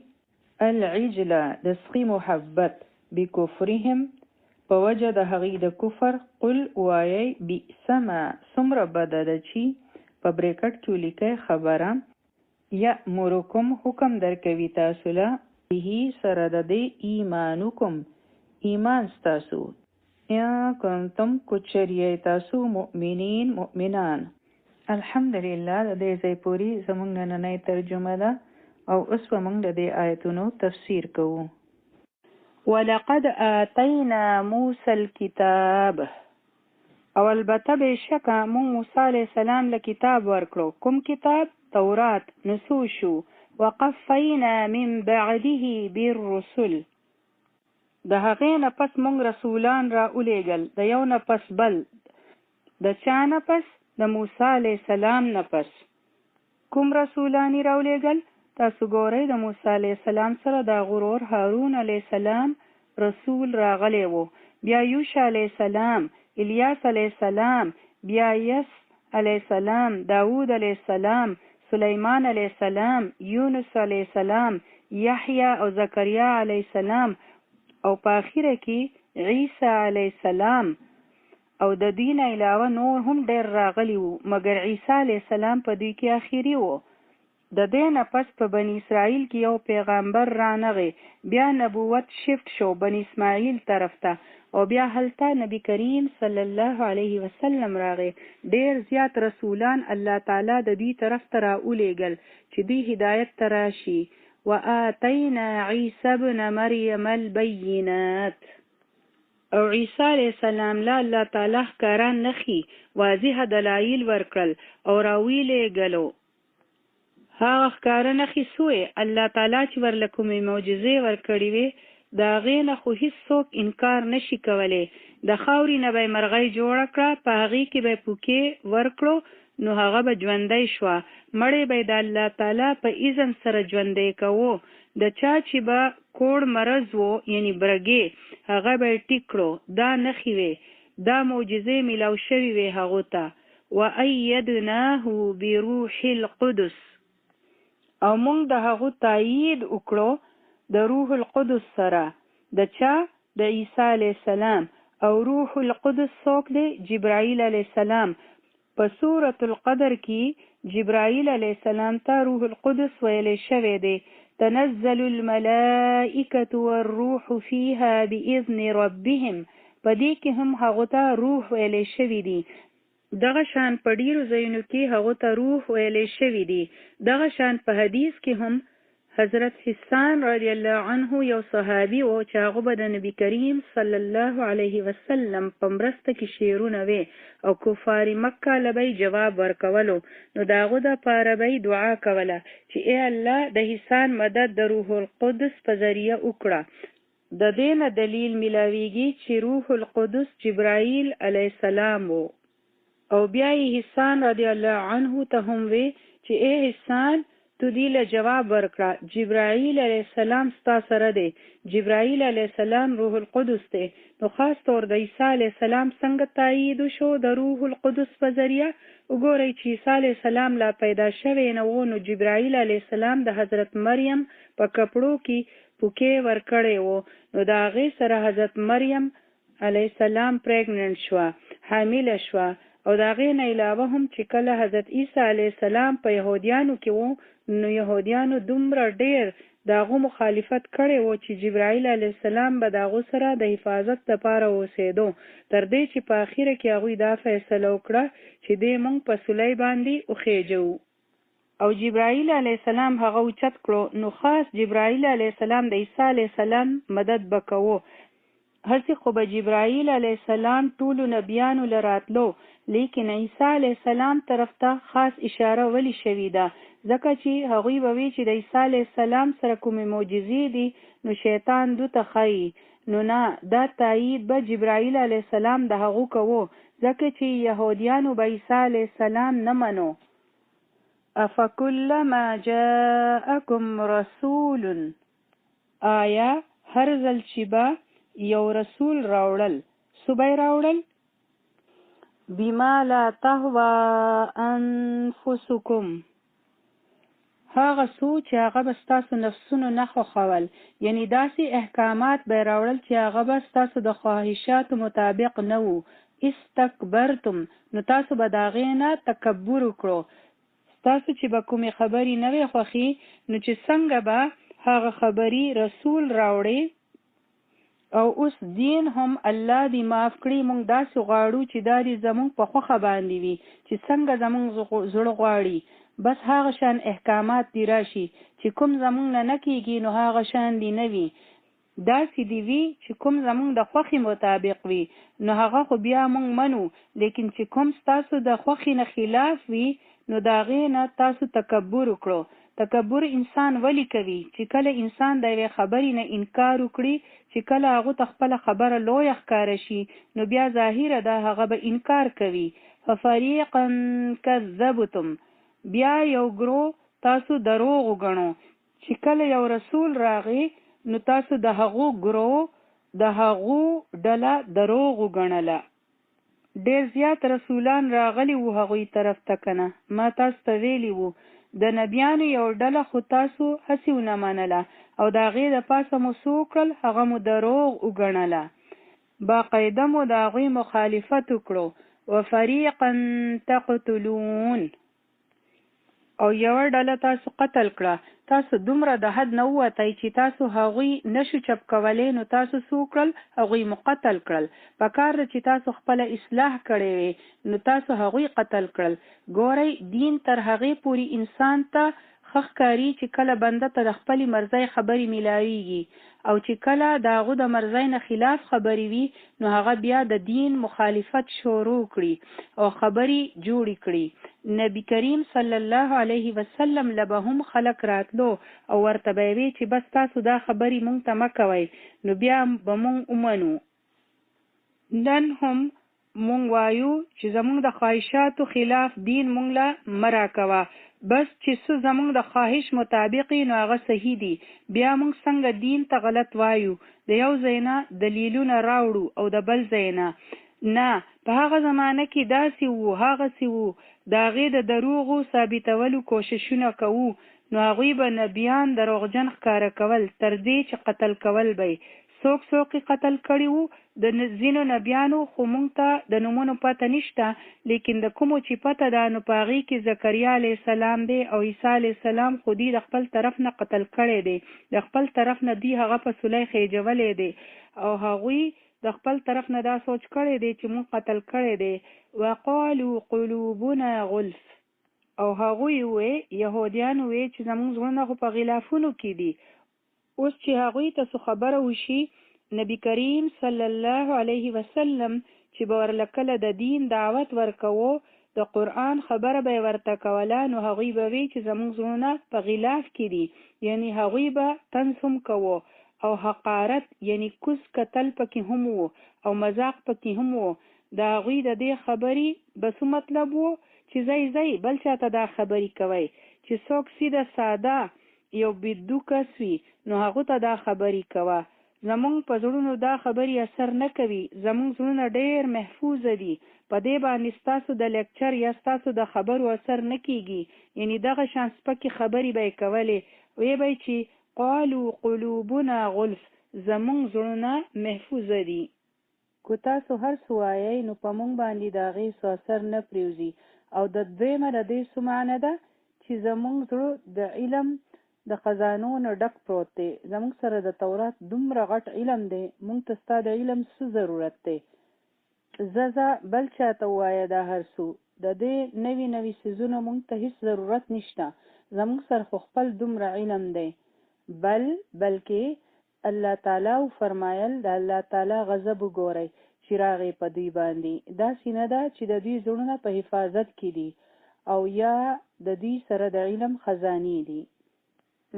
العجل د سخی محبت بکفرهم په وجه د هغې د کفر قل وایي بئسما څومره بده ده چې په بریکټ کې ولیکئ خبره یأمرکم حکم درکوي تاسو له به سره د دې ایمانکم ایمان ستاسو یا کنتم کچریه تاسو مؤمنین مؤمنان الحمدلله د دې ځای پوری زموږ نننۍ ترجمه ده او اوس به موږ د دې آیتونو تفسیر کوو ولقد آتینا موسی الكتاب او البته بشکه موږ موسی علیه السلام له کتاب ورکړو کوم کتاب تورات نسوشو وقفینا من بعده بالرسل د هغې نه پس موږ رسولان را اولیږل د یو نه پس بل د چا نه پس د موسی علیه السلام نه پس کوم رسولانی راولیږل تاسو ګورئ د موسی علیه السلام سره د غرور هارون علیه السلام رسول راغلی و بیا یوشع علیه السلام الیاس علیه السلام بیا یس علیه السلام داود علیه السلام سلیمان علیه السلام یونس علیه السلام یحیی او زکریا علیه السلام او په اخره کې عیسی علیه السلام او د دین علاوه نور هم ډیر راغلی وو مګر عیسی علیه السلام په دوی کې اخیری وو د دې نه پس په بنی اسرائیل کې یو پیغمبر رانغی بیا نبوت شفت شو بنی اسماعیل طرف ته او بیا هلته نبی کریم صلی الله علیه وسلم راغی ډیر زیات رسولان الله تعالی د دې طرف ته راولیږل چې دوی هدایت ته راشي وآتینا عیسی ابن مریم البینات او عیسی علیه السلام له الله تعالی ښکاره نښې واضح دلایل ورکړل او راویلېږلو هغه ښکاره نښې سوې الله تعالی چې ورله کومې معجزې ورکړې وې د هغې نه خو هېڅوک انکار نشي کولی د خاورې نه به یې مرغۍ جوړه کړه په هغې کې به یې پوکې ورکړو نو هغه به ژوندی شوه، مړی به د الله تعالی په اذن سره ژوندی کوو. د چا چې به کوړ مرض و یعنی برګې هغه به یې ټیک کړو. دا نښې وې، دا معجزې میلاو شوي وې هغو ته. وَأَيَّدْنَاهُ بِرُوحِ الْقُدُسِ، او موږ د هغو تایید وکړو د روح القدس سره. د چا؟ د عیسی علیه السلام. او روح القدس څوک دی؟ جبرائیل علیه السلام. په سورة القدر کې جبرائیل علیه السلام ته روح القدس ویلی شوی دی. تنزل الملائکة والروح فیها بإذن ربهم. په دې کې هم هغو ته روح ویلی شوی دی. دغه شان په ډیرو ځایونو کې هغو ته روح ویلی شوی دی. دغه شان په حدیث کې هم حضرت حسان رضی الله عنه یو صحابي و چې هغه به د نبی کریم صلی الله علیه وسلم په مرسته کې شعرونه وی او کفار مکه له جواب ورکولو. نو د هغو دپاره به دعا کوله چې ای الله د حسان مدد د روح القدس په ذریعه وکړه. د دې نه دلیل میلاویږي چې روح القدس جبرائیل علیه السلام و. او بیا یې حسان رضی الله عنه ته هم وی چې ای حسان تو دی له جواب ورکړه، جبرائیل علیه السلام ستا سره دی. جبرائیل علیه السلام روح القدس دی. نو خاص طور د عیسی علیه السلام څنګه تایید شو د روح القدس په ذریعه؟ وګورئ چې عیسی علیه السلام لا پیدا شوی نه و، نو جبرائیل علیه السلام د حضرت مریم په کپړو کې پوکې ورکړی و. نو د هغې سره حضرت مریم علیه السلام پریګننټ شوه، حامله شوه. او د هغې نه علاوه هم چې کله حضرت عیسی علیه السلام په یهودیانو کې و، نو یهودیانو دومره ډیر د هغو مخالفت کړی و چې جبرائیل علیه السلام به د هغو سره د حفاظت لپاره اوسېدو، تر دې چې په اخره کې هغوی دا فیصله وکړه چې دی موږ په سولی باندې وخیژو. او جبرائیل علیه السلام هغه اوچت کړو. نو خاص جبرائیل علیه السلام د عیسی علیه السلام مدد به کوو. هسې خو به جبرائیل علیه السلام ټولو نبیانو له راتلو، لیکن عیسی علیه السلام طرف ته خاص اشاره ولی شوې ده، ځکه چې هغوی به وی چې د عیسی علیه السلام سره کومې معجزې دي نو شیطان دو ته ښایي. نو نه، دا تایید به جبرائیل علیه السلام د هغو کوو، ځکه چې یهودیانو به عیسی علیه السلام نه منو. افکلما جاءکم رسول، آیا هر ځل چې به یو رسول راوړل، صبح راوړل، بما لا تهوى انفسکم، هغه څه چې هغه به ستاسو نفسونو نه خوښول، یعنی داسې احکامات به راوړل چې هغه به ستاسو د خواهشاتو مطابق نه وو. استکبرتم، نو تاسو به د هغې نه تکبر وکړو. ستاسو چې به کومې خبرې نه وې خوښې، نو چې څنګه به هغه خبرې رسول راوړې او اوس دین هم الله دې معاف کړي، موږ داسې غواړو چې دا دې زموږ په خوښه باندې وي چې څنګه زموږ زړه غواړي. بس هغه شان احکامات دې راشي چې کوم زموږ نه کېږي، نو هغه شان دې نه وي. داسې دې وي چې کوم زموږ د خوښې مطابق وي، نو هغه خو بیا موږ منو. لیکن چې کوم ستاسو د خوښې نه خلاف وي، نو د هغې نه تاسو تکبر وکړو. تکبر انسان ولی کوي؟ چې کله انسان د یوې خبرې نه انکار وکړي، چې کله هغه ته خپله خبره لویه ښکاره شي، نو بیا ظاهره ده هغه به انکار کوي. ففریقا کذبتم، بیا یو ګرو تاسو دروغ وګڼو. چې کله یو رسول راغی، نو تاسو د هغو ګرو، د هغو ډله دروغ وګڼله. ډیر زیات رسولان راغلی وو هغوی طرف ته، کنه ما تاسو ته ویلی وو د نبیانو یو ډله خو تاسو هسې ونه منله، او د هغې د پاسه مو څه وکړل؟ هغه مو دروغ وګڼله، باقاعده مو د هغوی مخالفت وکړو. وفریقا تقتلون، او یوه ډله تاسو قتل کړه. تاسو دومره د حد نه ووتی چې تاسو هغوی نشو چپ کولی، نو تاسو څه وکړل؟ هغوی مو قتل کړل. پکار ده چې تاسو خپله اصلاح کړی وی، نو تاسو هغوی قتل کړل. ګورئ، دین تر هغې پورې انسان ته ښه ښکاري چې کله بنده ته د خپلې مرضۍ خبرې میلاویږي، او چې کله د هغو د مرضۍ نه خلاف خبرې وي، نو هغه بیا د دین مخالفت شروع کړي او خبرې جوړې کړي. نبی کریم صلی الله علیه وسلم له به هم خلک راتلو او ورته به یې وی چې بس تاسو دا خبرې مونږ ته مه کوئ، نو بیا به مونږ ومنو. نن هم مونږ وایو چې زمونږ د خواهشاتو خلاف دین مونږ له مرا کوه، بس چې څه زمونږ د خواهش مطابقي نو هغه صحیح دي. بیا مونږ څنګه دین ته غلط وایو، د یو ځای نه دلیلونه راوړو او د بل ځای نه. په هغه زمانه کې داسې وو هغسې وو، د هغې د دروغو ثابتولو کوششونه کوو، نو هغوی به نبیان دروغجن ښکاره کول تر دې چې قتل کول به یې. څوک قتل کړي وو د ځینو نبیانو، خو مونږ ته د نومونو پته نشته، لیکن د کومو چې پته ده نو په هغې کې زکریا علیه السلام دی او عیسی علیه السلام، خو دوی د خپل طرف نه قتل کړی دی، د خپل طرف نه دوی هغه په صلح خېجولی دی او هغوی د خپل طرف نه دا سوچ کړی دی چې مونږ قتل کړی دی. وقالو قلوبنا غلف، او هغوی وی یهودیانو وی چې زمونږ زړونه خو په غلافونو کې دي. اوس چې هغوی ته څه خبره وشي، نبی کریم صلی الله علیه وسلم چې به ورله کله د دین دعوت ورکوو، د قرآن خبره به یې ورته کوله، نو هغوی به وی چې زمونږ زړونه په غلاف کې دي، یعنی هغوی به طنز هم کوو او حقارت یعنی کوز کتل پکې هم وو او مذاق پکې هم وو. د هغوی د دې خبرې بس مطلب وو چې ځای بل چاته دا خبرې کوي، چې څوک سیده ساده یو بدو کس وي نو هغه ته دا خبرې کوه. زمونږ په زړونو دا خبرې اثر نه کوي، زمونږ زړونه ډېر محفوظ دي، په دې باندې ستاسو د لیکچر یا ستاسو د خبرو اثر نه کیږي. یعنی دغه شان سپکې خبرې به یې کولې، وی به چې قالو قلوبنا غلف، زمونږ زړونه محفوظ دي. کو تاسو هر څه وایئ نو په مونږ باندې د هغې څه اثر نه پرېوځي. او د دویمه د دې څه معنی ده چې زمونږ زړه د علم د خزانو نه ډک پروت دی. زمونږ سره د تورات دومره غټ علم دی، مونږ ته ستا د علم څه ضرورت دی؟ زه بل چاته ووایه دا هر څه، د دې نوي څیزونه مونږ ته هیڅ ضرورت نشته، زمونږ سره خو خپل دومره علم دی. بلکې الله تعالی فرمایل د الله تعالی غضب وګورئ چې راغی په دوی باندې. داسې نه ده چې د دوی زړونه په حفاظت کې دي او یا د دوی سره د علم خزانې دي.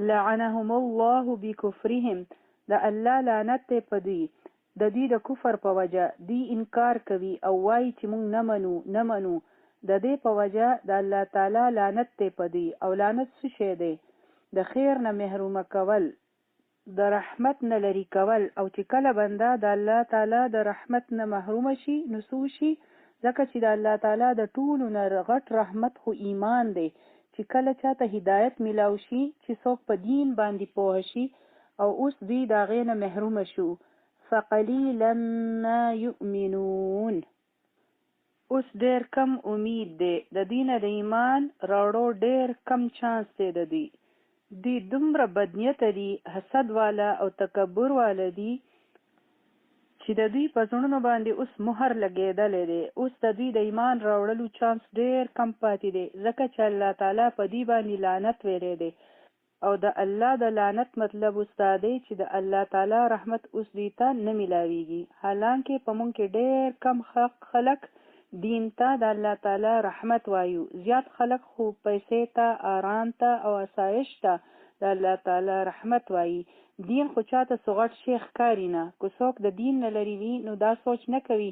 لعنهم الله بکفرهم، د الله لعنت ته په دوی، د دوی د کفر په وجه. دوی انکار کوي او وایي چې مونږ نه منو، د دې په وجه د الله تعالی لعنت ته په دوی. او لعنت څه شی دی؟ د خیر نه محرومه کول، د رحمت نه لري کول. او چې کله بنده د الله تعالی د رحمت نه محروم شي نو څه شي؟ ځکه چې د الله تعالی د ټولو نه غټ رحمت خو ایمان دی، چې کله چاته هدایت ملاو شي چې څوک په دین باندې پوه شي او اوس دوی د هغې نه محروم شو. فقلیلا ما یؤمنون، اوس ډېر کم امید دی د دوی نه د ایمان راوړو، ډېر کم چانس دی د دوی. دوی دومره بدنیته دي، حسد والا او تکبر والا دي چې د دوی په زړونو باندې اوس مهر لګېدلی دی. اوس د دوی د ایمان راوړلو چانس ډېر کم پاتې دی، ځکه چې الله تعالی په دوی باندې لعنت ویلی دی. او د الله د لعنت مطلب اوس دا دی چې د الله تعالی رحمت اوس دوی ته نه میلاویږي. حالانکه په مونږ کې ډېر کم خلک دین ته د الله تعالی رحمت وایو، زیات خلک خو پیسې ته، آرام ته او اسایش ته د الله تعالی رحمت وایي. دین خو چاته څه غټ شی ښکاري نه. که څوک د دین نه لرې وي نو دا سوچ نه کوي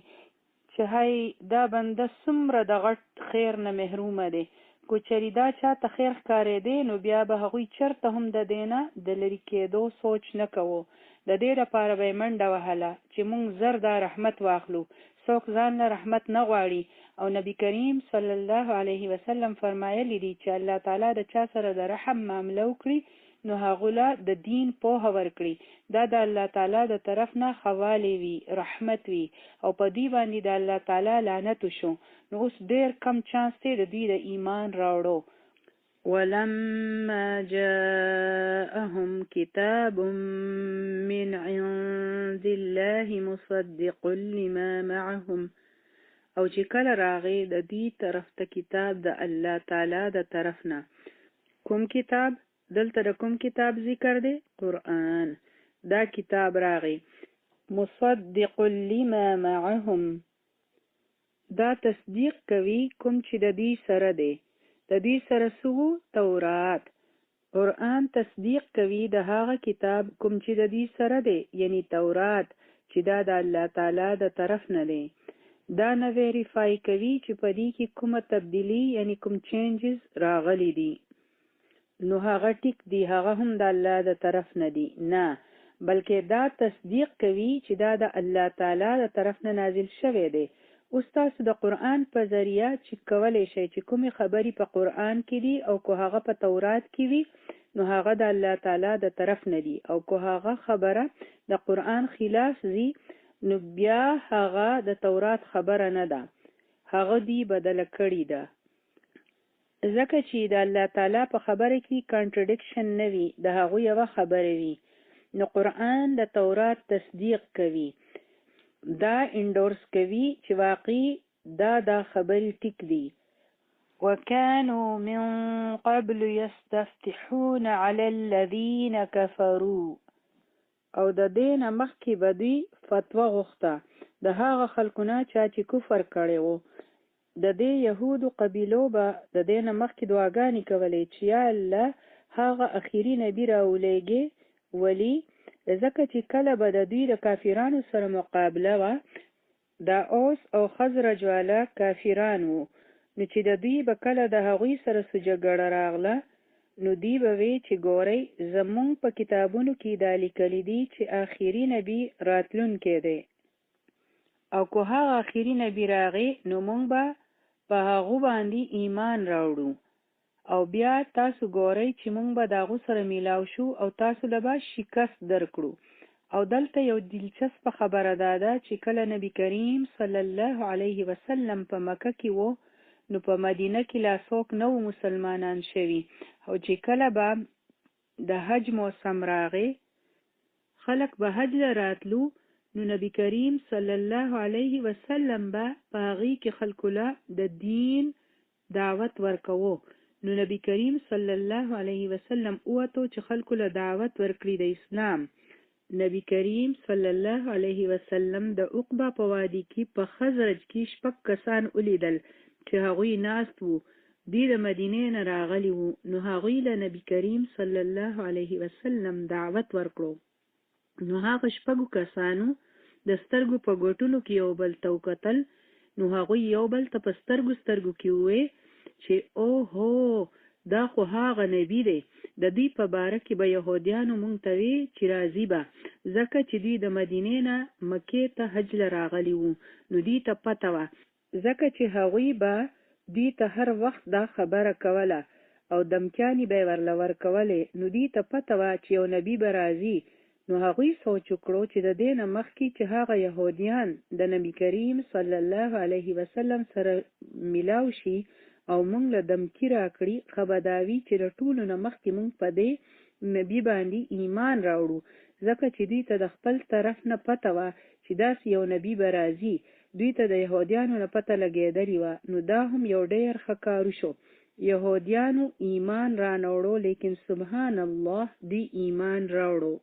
چې هی دا بنده څومره د غټ خیر نه محرومه دی. که چېرې دا چاته خیر ښکارېدی نو بیا به هغوی چېرته هم د دې نه د لرې کېدو سوچ نه کوو. د دې لپاره به یې منډه وهله چې مونږ زر دا رحمت واخلو. څوک ځان له رحمت نه غواړي. او نبی کریم صلی الله علیه وسلم فرمایلی دی چې الله تعالی د چا سره د رحم معامله وکړي نو هغه له د دین پوهه ورکړي. دا د الله تعالی د طرف نه خوالی وي، رحمت وي، او په دې باندې د الله تعالی لعنت وشو نو اوس ډېر کم چانس دی د دوی د ایمان راوړو. ولما جاءهم كتاب من عند الله مصدق لما معهم، او چې کله راغی د دې طرف ته کتاب د الله تعالی د طرف نه. کوم کتاب؟ دلته د کوم کتاب ذکر دی؟ قرآن. دا کتاب راغی مصدق لما معهم، دا تصدیق کوي کوم چې د دې سره دی. د دې سره سو تورات. قرآن تصدیق کوي د هغه کتاب کوم چې د دې سره دی، یعنی تورات، چې دا د الله تعالی د طرف نه دی. دا نه ویریفای کوي چې په دې کې کومه تبدیلی یعنی کوم چینجز راغلی دي نو هغه ټیک دی هغه هم د الله د طرف نه دی نه بلکې دا تصدیق کوي چې دا د الله تعالی د طرف نه نازل شوی دی اوس تاسو د قرآن په ذریعه چې کولی شئ چې کومې خبرې په قرآن کې دي او که هغه په تورات کې وي نو هغه د الله تعالی د طرف نه دي او که هغه خبره د قرآن خلاف زی نو بیا هغه د تورات خبره نه ده هغه دی بدله کړې ده ځکه چې د الله تعالی په خبره کې کانټرډکشن نه وي د هغه یو خبره وي نو قرآن د تورات تصدیق کوي دا انډورس کوي چې واقعي دا خبرې ټیک دي وكانوا من قبل يستفتحون على الذين كفروا او د دین مخکې به دوی فتوا غوښته د هغه خلکونه چې کفر کړي وو د دې يهودو قبیلو به د دین مخکې دعاګانې کولې چې یا الله هغه اخیری نبی راولېږي ولی ځکه چې کله به د دوی د کافرانو سره مقابله وه دا اوس او خزرج والا کافران وو نو چې د دوی به کله د هغوی سره څه جګړه راغله نو دی به وی چې ګورئ زمونږ په کتابونو کې دا لیکلي دي چې آخري نبی راتلونکی دی او که هغه آخري نبی راغی نو مونږ به په هغو باندې ایمان راوړو او بیا تاسو ګورئ چې مونږ به د هغو سره میلاو شو او تاسو له به شکست درکړو او دلته یو دلچسپه خبره ده چې کله نبی کریم صلی الله علیه وسلم په مکه کې و نو په مدینه کې لا څوک نه وو مسلمانان شوي او چې کله به د حج موسم راغی خلک به حج له راتلو نو نبی کریم صلی الله علیه وسلم به په هغې کې خلکو له د دین دعوت ورکوو نو نبی کریم صلی الله علیه وسلم اوتو چې خلکو له دعوت ورکړي د اسلام نبی کریم صلی الله علیه وسلم د عقبه په وادي کې په خزرج کې 6 کسان ولیدل چې هغوی ناست وو دوی د مدینې نه راغلي وو نو هغوی له نبی کریم صلی الله علیه وسلم دعوت ورکړو نو هغه 6 کسانو د سترګو په ګوټونو کې یو بل ته وکتل نو هغوی یو بل ته په سترګو کې وویل چې اوهو دا خو هغه نبی دی د دوی په باره کې به یهودیانو مونږ ته وی چې راځي به ځکه چې دوی د مدینې نه مکې ته حج له راغلي وو نو دوی ته پته وه ځکه چې هغوی به دوی ته هر وخت دا خبره کوله او دمکیانې به یې ورله ورکولې نو دوی ته پته وه چې یو نبی به راځي نو هغوی سوچ وکړو چې د دې نه مخکې چې هغه یهودیان د نبی کریم صلی الله علیه وسلم سره میلاو شي او مونږ له دمکی راکړي خبرداوي چې د ټولو نه مخکې مونږ په دې نبی باندې ایمان راوړو ځکه چې دوی ته د خپل طرف نه پته وه چې داسې یو نبی به راځي دوی ته د یهودیانو نه پته لګېدلې وه نو دا هم یو ډېر ښه کارو شو یهودیانو ایمان رانوړو لیکن سبحان الله دوی ایمان راوړو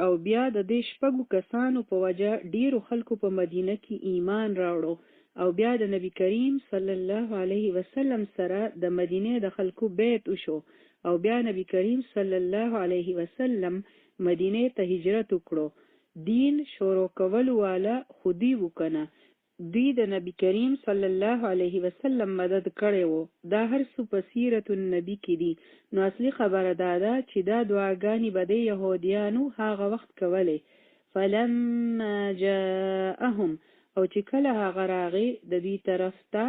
او بیا د دې 6 کسانو په وجه ډیرو خلکو په مدینه کې ایمان راوړو او بیا د نبی کریم صلی الله علیه وسلم سره د مدینه د خلکو بیت وشو او بیا نبی کریم صلی الله علیه وسلم مدینه ته هجرت وکړو دین شروع کولو والا خودی وکنه دوی د نبی کریم صلی الله علیه وسلم مدد کړی وو دا هر څه په سیرت النبی کې دي نو اصلي خبره ده چې دا دعاګانې به د یهودیانو هغه وخت کولې فلما جاءهم او چې کله هغه راغی د دوی طرف ته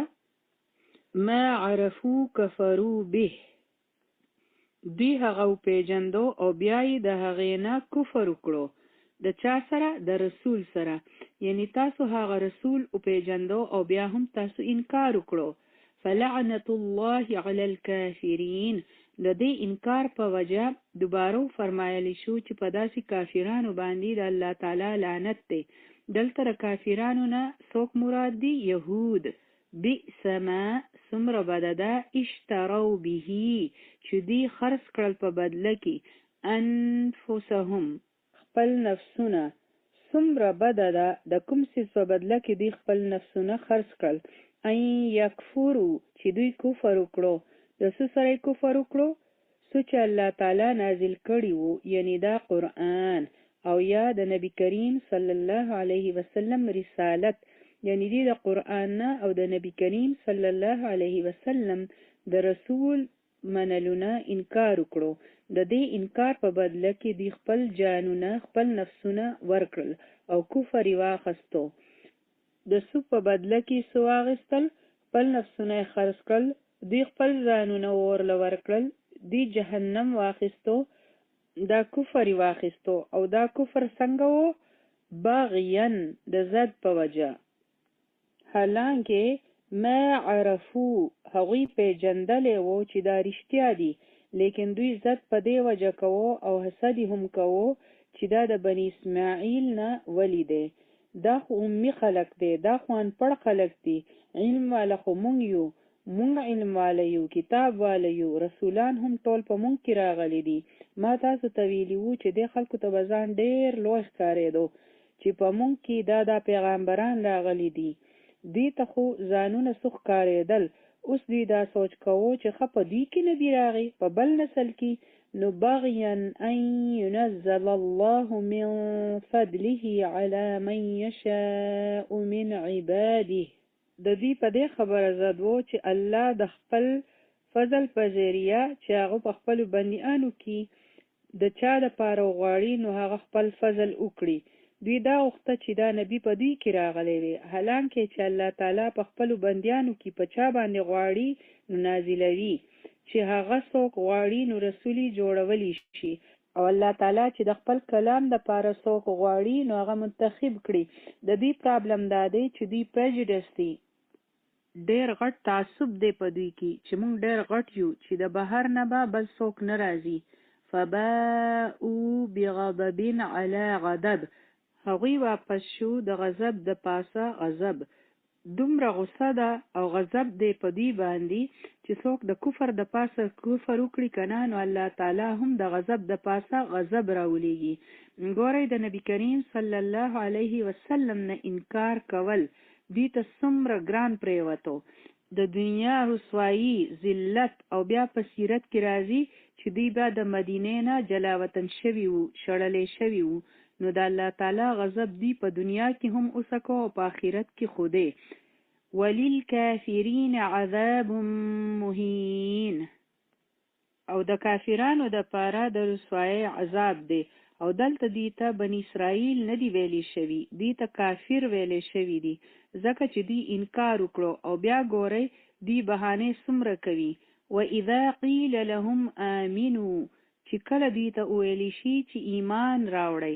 ما عرفو کفرو به دوی هغه وپېژندو او بیا یې د هغې نه کفر وکړو د چا سره د رسول سره یعنی تاسو هغه رسول وپېژندو او بیا هم تاسو انکار وکړو فلعنت الله علی الکافرین د دې انکار په وجه دوباره فرمایلی شو چې په داسې کافرانو باندې د الله تعالی لعنت دی دلته کافرانو نه څوک مراد دي یهود بئس ما څومره بده ده اشتروا به چې دوی خرڅ کړل په بدله کې انفسهم خپل نفسونه څومره بده ده د کوم څیز په بدله کې دوی خپل نفسونه خرڅ کړل ان یکفرو چې دوی کفر وکړو د څه سره کفر وکړو څه چې الله تعالی نازل کړي وو یعنی دا قرآن او یا د نبی کریم صلی الله علیه وسلم رسالت یعنی دی د قرآن نه او د نبی کریم صلی الله علیه وسلم د رسول منلونه انکار وکړو. د دې انکار په بدله کې دی خپل جانونه خپل نفسونه ورکړل او کفر یې واخیستو. د څه په بدله کې څه واخیستل؟ خپل نفسونه یې خرڅ کړل، دوی خپل ځانونه ورله ورکړل، دی جهنم واخیستو، دا کفر یې واخیستو. او دا کفر څنګه و؟ باغین د زد په وجه. حالانکه ما عرفو هغوی پیژندلی وو چې دا رښتیا دي، لیکن دوی زد په دې وجه کوو او حسد هم کوو چې دا د بني اسماعیل نه ولی دی. دا خو امی خلق دی، دا خو انپړ خلق دی، علم والا خو مونږ یو، مونږ علم والا یو، کتاب والا یو، رسولان هم ټول په مونږ کې راغلی دي. ما تاسو ته ویلي وو چې دې خلکو ته به ځان ډېر لوی ښکارېدو چې په مونږ کې دا پیغمبران راغلی دي. دوی ته خو ځانونه څه ښکارېدل. اوس دوی دا سوچ کوو چې ښه په دوی کې نه دي راغی، په بل نسل کې. نو بغیا ان ينزل الله من فضله على من يشاء من عباده. د دوی په دې خبره زد وو چې الله د خپل فضل په ذریعه چې هغه په خپلو بندیانو کې د چا دپاره غواړي نو هغه خپل فضل وکړي. دوی دا غوښته چې دا نبي په دوی کې راغلی وي، حالانکه چې الله تعالی په خپلو بندیانو کې په چا باندې غواړي نو نازلوي، چې هغه څوک غواړي نو رسولي جوړولی شي. او الله تعالی چې د خپل کلام دپاره څوک غواړي نو هغه منتخب کړي. د دوی پرابلم دا دی چې دوی پریجډس دي، ډېر غټ تعصب دی په دوی کې چې موږ ډېر غټ یو، چې د بهر نه به بل څوک نه راځي. فباءوا بغضب علی غضب، هغوی واپس شو د غضب د پاسه غضب. دومره غصه ده او غضب دی په دوی باندې چې څوک د کفر د پاسه کفر وکړي کنه نو الله تعالی هم د غضب د پاسه غضب راولیږي. ګورئ د نبی کریم صلی الله علیه وسلم نه انکار کول دوی ته څومره ګران پریوتو. د دنیا رسوایی ذلت او بیا په سیرت کې راځي چې دوی بیا د مدینې نه جلاوطن شوي وو، شړلی شوي وو. نو د الله تعالی غضب دی په دنیا کې هم اوسکو او په آخرت کې خوده. وللکافرین عذاب مهین، او د کافرانو د پاره د رسوایی عذاب دی. او دلته دی ته بنی اسرائیل نه دی ویلی شوی، دی ته کافر ویلی شوی دی، ځکه چې دی انکار وکړو. او بیا ګورئ دی بهانې څومره کوي. واذا قیل لهم آمنوا، چې کله دی ته ویلی شي چې ایمان راوړئ.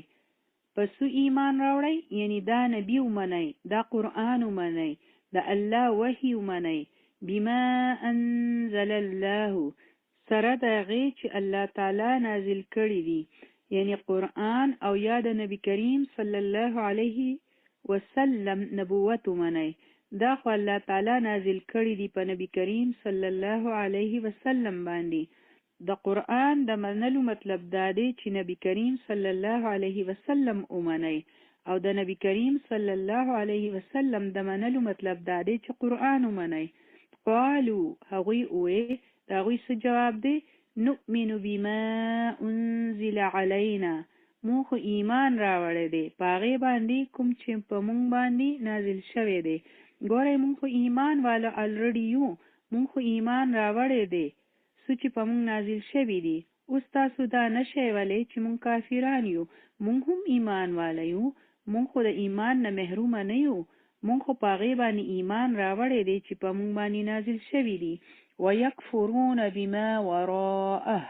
پس ایمان راوړئ یعنی دا نبی ومنئ، دا قرآن ومنئ، دا الله وحی ومنئ. بما انزل الله، سره د هغې چې الله تعالی نازل کړي دي، یعنی قرآن او یا د نبی کریم صلی الله علیه وسلم نبوت ومنئ. دا خو الله تعالی نازل کړي دي په نبی کریم صلی الله علیه وسلم باندې. د قرآن د منلو مطلب دا دی چې نبی کریم صلی الله علیه وسلم ومنئ، او د نبی کریم صلی الله علیه وسلم د منلو مطلب دا دی چې قرآن ومنئ. قالو، هغوی ووی، د هغوی څه جواب دی؟ نؤمن بما انزل علینا، مونږ خو ایمان راوړی دی په هغې باندې کوم چې په مونږ باندې نازل شوی دی. ګورئ مونږ خو ایمان والا الریډي یو، مونږ خو ایمان راوړی دی څه چې په مونږ نازل شوي دي. اوس تاسو دا نشئ ولی چې مونږ کافران یو، مونږ هم ایمان والا یو، مونږ خو د ایمان نه محرومه نه یو، مونږ خو په هغې باندې ایمان راوړی دی چې په مونږ باندې نازل شوي دي. ویکفرون بما وراءه،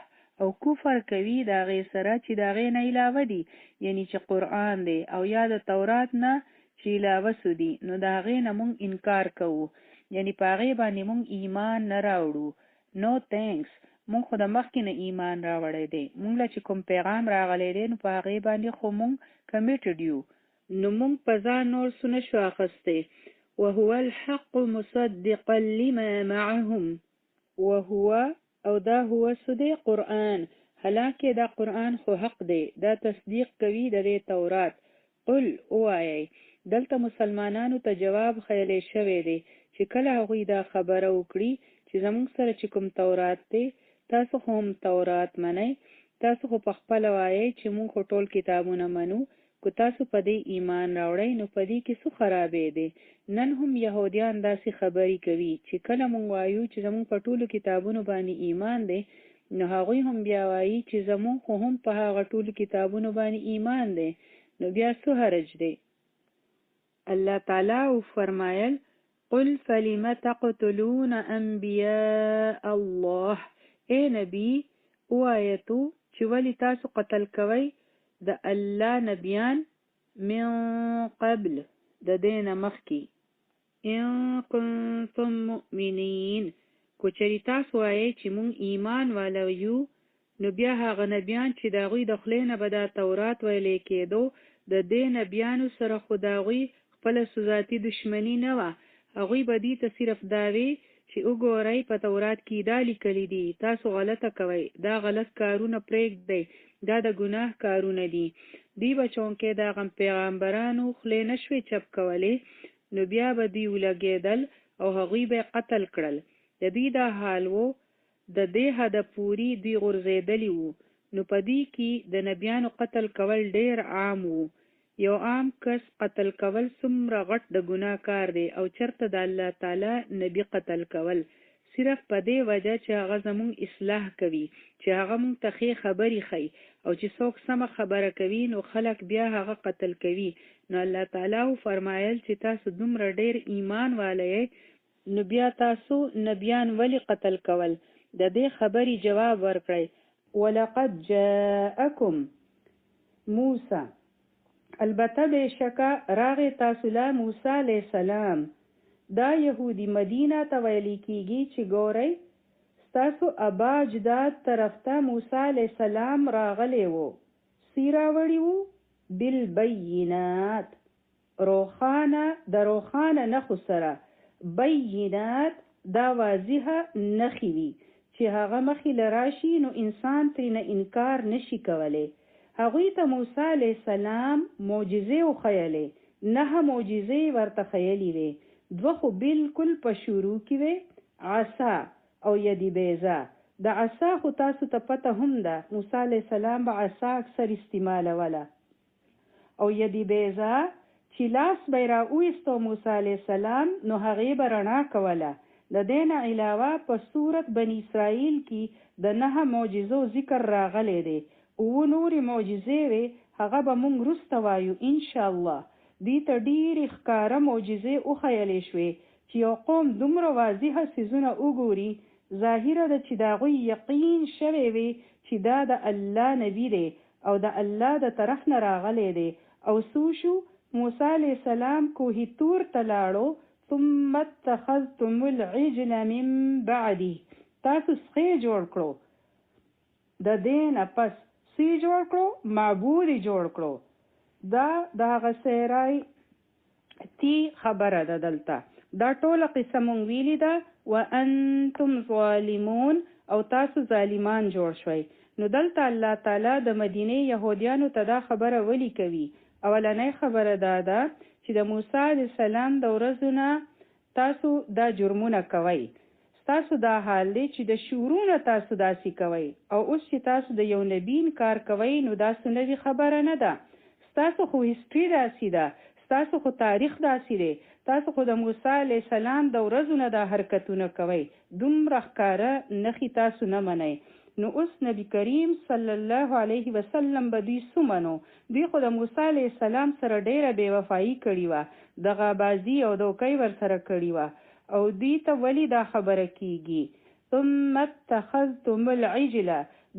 او کفر کوي د هغې سره چې د هغې نه علاوه دي، یعنی چې قرآن دی او یا د تورات نه چې علاوه سو دي، نو د هغې نه مونږ انکار کوو، یعنی په هغې باندې مونږ ایمان نه راوړو. نو تینکس، مونږ خو د مخکې نه ایمان راوړی دی، مونږ له چې کوم پیغام راغلی دی نو په هغې باندې خو مونږ کمیټډ یو، نو مونږ په ځان نور څه نشو اخیستی. وهو الحق مصدقا لما معهم، وهو او دا هو څه دی؟ قرآن. حالانکه دا قرآن خو حق دی، دا تصدیق کوي د دې تورات. قل اوایئ، دلته مسلمانانو ته جواب خیلی شوی دی چې کله هغوی دا خبره وکړي چې زموږ سره چې کوم تورات دی، تاسو خو هم تورات منئ، تاسو خو په خپله وایئ چې موږ خو ټول کتابونه منو، کو تاسو په دې ایمان راوړئ نو په دې کې څه خرابې دی. نن هم یهودیان داسې خبرې کوي چې کله مونږ وایو چې زمونږ په ټولو کتابونو باندې ایمان دی نو هغوی هم بیا وایي چې زمونږ خو هم په هغه ټولو کتابونو باندې ایمان دی نو بیا څه حرج دی. الله تعالی فرمایل قل فلم تقتلون انبیاء الله، اے نبی وایتو چې ولی تاسو قتل کوئ د الله نبیان من قبل د دینه مخکې ان کنتم مؤمنین کو چری تاسو وایئ چې مونږ ایمان والو یو نو بیا هغه نبیان چې د هغوی د خولې نه به دا تورات ویلی کېدو د دې نبیانو سره خو د هغوی خپله ذاتي دشمني نه وه. هغوی به دې ته صرف دا وی چې وګورئ په تورات کې دا لیکلي دي تاسو غلطه کوئ، دا غلط کارونه پرېږدئ، دا د ګناه کارونه دي. دوی به چونکې د هغه پیغمبرانو خولې نه شوې چپ کولې نو بیا به دوی ولګېدل او هغوی به قتل کړل. د دوی دا حال و د دې حده پورې دوی غورځېدلي وو. نو په دې کې د نبیانو قتل کول ډېر عام وو. یو عام کس قتل کول څومره غټ د ګناه کار دی او چرته د الله تعالی نبی قتل کول صرف په دې وجه چې هغه زمونږ اصلاح کوي، چې هغه مونږ ته ښې خبرې ښیي او چې څوک سمه خبره کوي نو خلک بیا هغه قتل کوي. نو الله تعالی فرمایل چې تاسو دومره ډېر ایمان والی نو بیا تاسو نبیان ولی قتل کول. د دې خبرې جواب ورکړئ ولقد جاءکم موسی، البته بېشکه راغی تاسو له موسی علیه السلام. دا یهودي مدینه ته ویلی کېږي چې ګورئ ستاسو ابا اجداد طرف ته موسی علیه السلام راغلی و. څه راوړي وو؟ بالبینات، د روښانه نښو سره. بینات دا واضحه نښې وي چې هغه مخې له راشي نو انسان ترېنه انکار نشي کولی. هغوی ته موسی علیه السلام معجزې وښیلې، 9 معجزې ورته ښیلې وې. 2 خو بالکل په شروع کې وې، عصا او یدی بیضا. د عصا خو تاسو ته پته هم ده موسی علیه السلام به عصا اکثر استعمالوله. او یدی بیضا چې لاس به یې راوایستو موسی علیه السلام نو هغې به رڼا کوله. د دې نه علاوه په سورت بني اسرائیل کې د 9 معجزو ذکر راغلی دی. 9 نورې معجزې وې هغه به مونږ وروسته وایو انشاءالله. دې ته ډېرې ښکاره معجزې وښیلې شوې چې یو قوم دومره واضحه څیزونه وګوري ظاهره ده چې د هغوی یقین شوی وي چې دا د الله نبی دی او د الله د طرف نه راغلی دی. او څو شو؟ موسی علیه السلام کوه طور ته لاړو. ثم اتخذتم العجل من بعده، تاسو سخی جوړ کړو. د دې نه پس سی جوړ کړو؟ معبود جوړ کړو. دا د هغه سیرای تی خبره ده دلته. دا ټوله قصه مونږ ویلې ده وانتم ظالمون او تاسو ظالمان جوړ شوئ. نو دلته الله تعالی د مدینې یهودیانو ته دا خبره ولی کوي. اولنۍ خبره دا ده چې د موسی علیه السلام د ورځو نه تاسو دا جرمونه کوئ. تاسو دا حال دی چې د شورونه تاسو داسې کوئ او اوس چې تاسو د یو نبی انکار کوئ نو دا سنوي خبره نه ده. تاسو خو هیستري داسې ده، تاسو خو تاریخ داسې دی، تاسو خو د موسی علیه السلام د ورځو نه دا حرکتونه کوئ. دومره ښکاره نښې تاسو نه منئ. نو اوس نبی کریم صلی الله علیه وسلم به دوی څه منو؟ دوی خو د موسی علیه السلام سره ډیره بې وفایي کړې وه، دغابازي او دوکۍ ورسره کړې وه. او دوی ته ولې دا خبره کیږي؟ ثم اتخذتم العجل،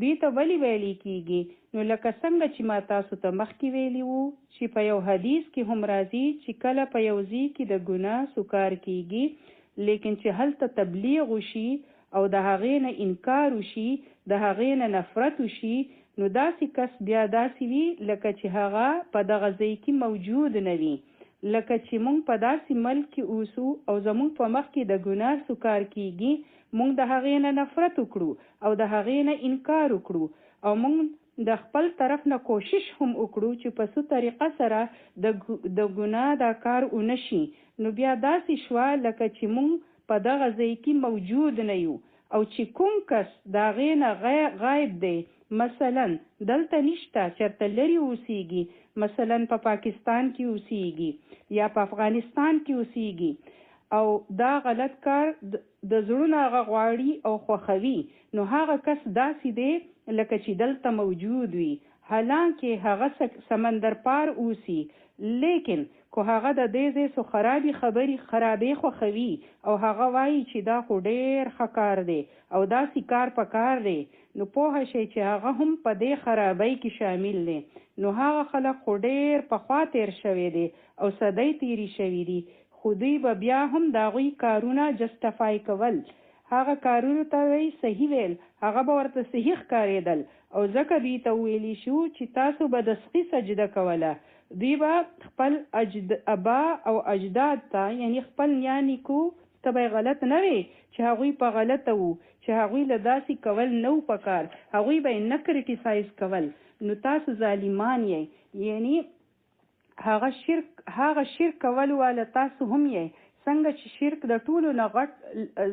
دوی ته ولې ویلې کیږي؟ نو لکه څنګه چې ما تاسو ته مخکې ویلي وو چې په یو حدیث کې هم راځي چې کله په یو ځای کې د ګناه سکار کیږي لیکن چې هلته تبلیغ وشي او د هغې نه انکار وشي، د هغې نه نفرت وشي، نو داسې کس بیا داسې وي لکه چې هغه په دغه ځای کې موجود نه وي. لکه چې مونږ په داسې ملک کې اوسو او زمونږ په مخ کې د ګناه سکار کیږي، مونږ د هغې نه نفرت وکړو او د هغې نه انکار وکړو او مونږ د خپل طرف نه کوشش هم وکړو چې په څه طریقه سره د ګناه دا کار ونشي. نو بیا داسې شوه لکه چې مونږ په دغه ځای کې موجود نه یو او چې کوم کس د هغې نه غایب دی، مثلا دلته نشته، چېرته لرې اوسیږي، مثلا په پاکستان کې اوسیږي یا په افغانستان کې اوسیږي، او دا غلط کار د زړونه هغه غواړي او خوښوي، نو هغه کس داسې دی لکه چې دلته موجود وي، حالانکه هغه سمندر پار اوسي، لیکن که هغه د دې ځای څو خرابې خوښوي او هغه وایي چې دا خو ډېر ښه کار دی او داسې کار په کار دی، نو پوه شئ چې هغه هم په دې خرابۍ کې شامل دی. نو هغه خلک خو ډېر پخوا تیر شوی دی او صدۍ تیرې شوي دي، خو دوی به بیا هم د هغوی کارونه جسټیفای کول، هغه کارونو ته وی صحیح ویل، هغه به ورته صحیح ښکارېدل، او ځکه دوی ته ویلی شو چې تاسو به د سخي سجده کوله، دوی به خپل ابا او اجداد ته یعنی خپل نیا نیکو ته به غلط نه وي چې هغوی په غلطه وو، چې هغوی له داسې کول نه و پکار، هغوی به یې نه کریټیسایز کول، نو تاسو ظالمان یې، یعنی هغه شرک کول والا تاسو هم یې، څنګه چې شرک د ټولو نه غټ،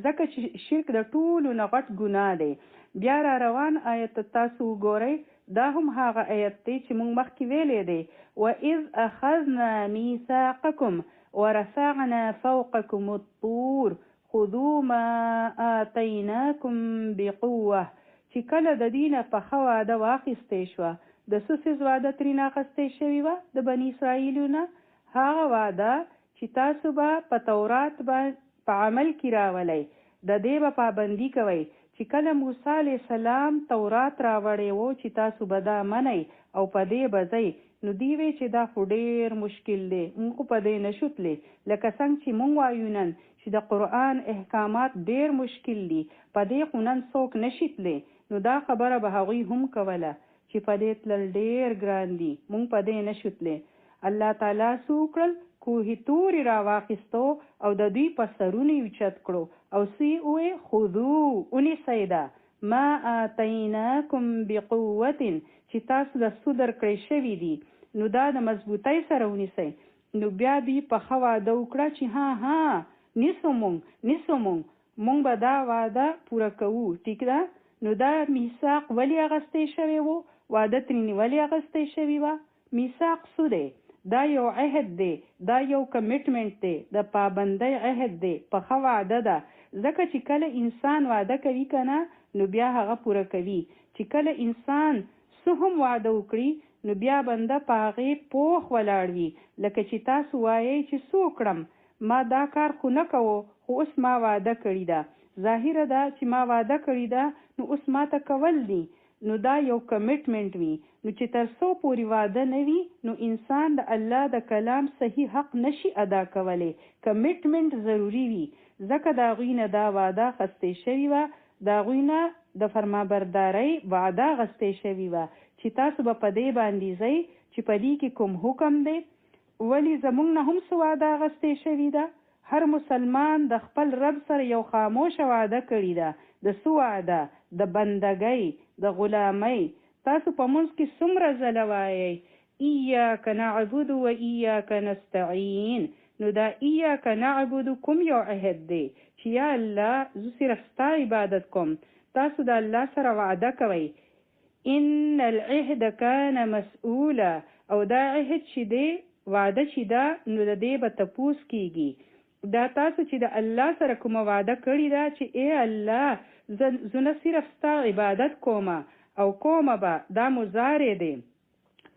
ځکه چې شرک د ټولو نه غټ ګناه دی. بیا را روان آیت تاسو وګورئ، دا هم هغه آیت دی چې موږ مخکې ویلی دی، وَإِذْ أَخَذْنَا مِيثَاقَكُمْ وَرَفَعْنَا فَوْقَكُمُ الطُّورَ خُذُوا مَا آتَيْنَاكُمْ بِقُوَّةٍ، چې کله د دې نه پخه وعده واخیستې شوه، د څه څیز وعده ترېنه اخیستې شوې وه د بني اسرائیلو نه، هغه وعده چې تاسو به په تورات په عمل کې راولئ، د دې به پابندي کوئ، چې کله موسی علیه السلام تورات راوړی و چې تاسو به دا منئ او په دې به ځئ، نو دوی وی چې دا خو ډېر مشکل دی، موږ خو په دې نه شو تللی، لکه څنګه چې موږ وایو نن چې د قرآن احکامات ډېر مشکل دي، په دې خو نن څوک نشي تللی، نو دا خبره به هغوی هم کوله چې په دې تلل ډېر ګران دي، موږ په دې نه شو تللی. الله تعالی څه وکړل؟ کوهي تورې راواخیستو او د دوی په سرونه یې اوچت کړو او څه یې وویل؟ خذو، ونیسئ ده، ما آتیناکم بقوة، چې تاسو له څه درکړی شوي دي، نو دا د مضبوطۍ سره ونیسئ. نو بیا دوی پخه وعده وکړه چې ها نیسو مونږ به دا وعده پوره کوو، ټیک ده. نو دا میثاق ولې اخیستی شوی و؟ وعده ترېنې ولې اخیستی شوې وه؟ میثاق څه دی؟ دا یو عهد دی، دا یو کمیټمنټ دی، د پابندۍ عهد دی، پخه وعده ده، ځکه چې کله انسان وعده کوي که نه، نو بیا هغه پوره کوي، چې کله انسان څه هم وعده وکړي نو بیا بنده په هغې پوخ ولاړ وي، لکه چې تاسو وایئ چې څه وکړم، ما دا کار خو نه کوو، خو اوس ما وعده کړې ده، ظاهره ده چې ما وعده کړې ده نو اوس ما ته کول دي، نو دا یو کمیټمنټ وي. نو چې تر څو پورې واده نه وي نو انسان د الله د کلام صحیح حق نشي ادا کولی، کمیټمنټ ضروري وي، ځکه د هغوی نه دا وعده اخیستې شوې وه، د هغوی نه د فرمانبردارۍ وعده اخیستې شوې وه چې تاسو به په دې باندې ځئ چې په دې کې کوم حکم دی. ولې زموږ نه هم څه وعده اخیستې شوې ده؟ هر مسلمان د خپل رب سره یو خاموشه وعده کړې ده. د څه وعده؟ د بندګۍ، د غلامۍ. تاسو په منځ کې څومره ځله وایئ ایاک نعبد و ایاک نستعین، نو دا ایاک نعبد کوم یو عهد دی چې یا الله زه صرف ستا عبادت کوم، تاسو د الله سره وعده کوئ، ان العهد کان مسئولا، او دا عهد چې دی، وعده چې ده، نو د دې به تپوس کیږي. دا تاسو چې د الله سره کومه وعده کړې ده چې ای الله زه نه صرف ستا عبادت کومه او کومه به، دا مضارع دی،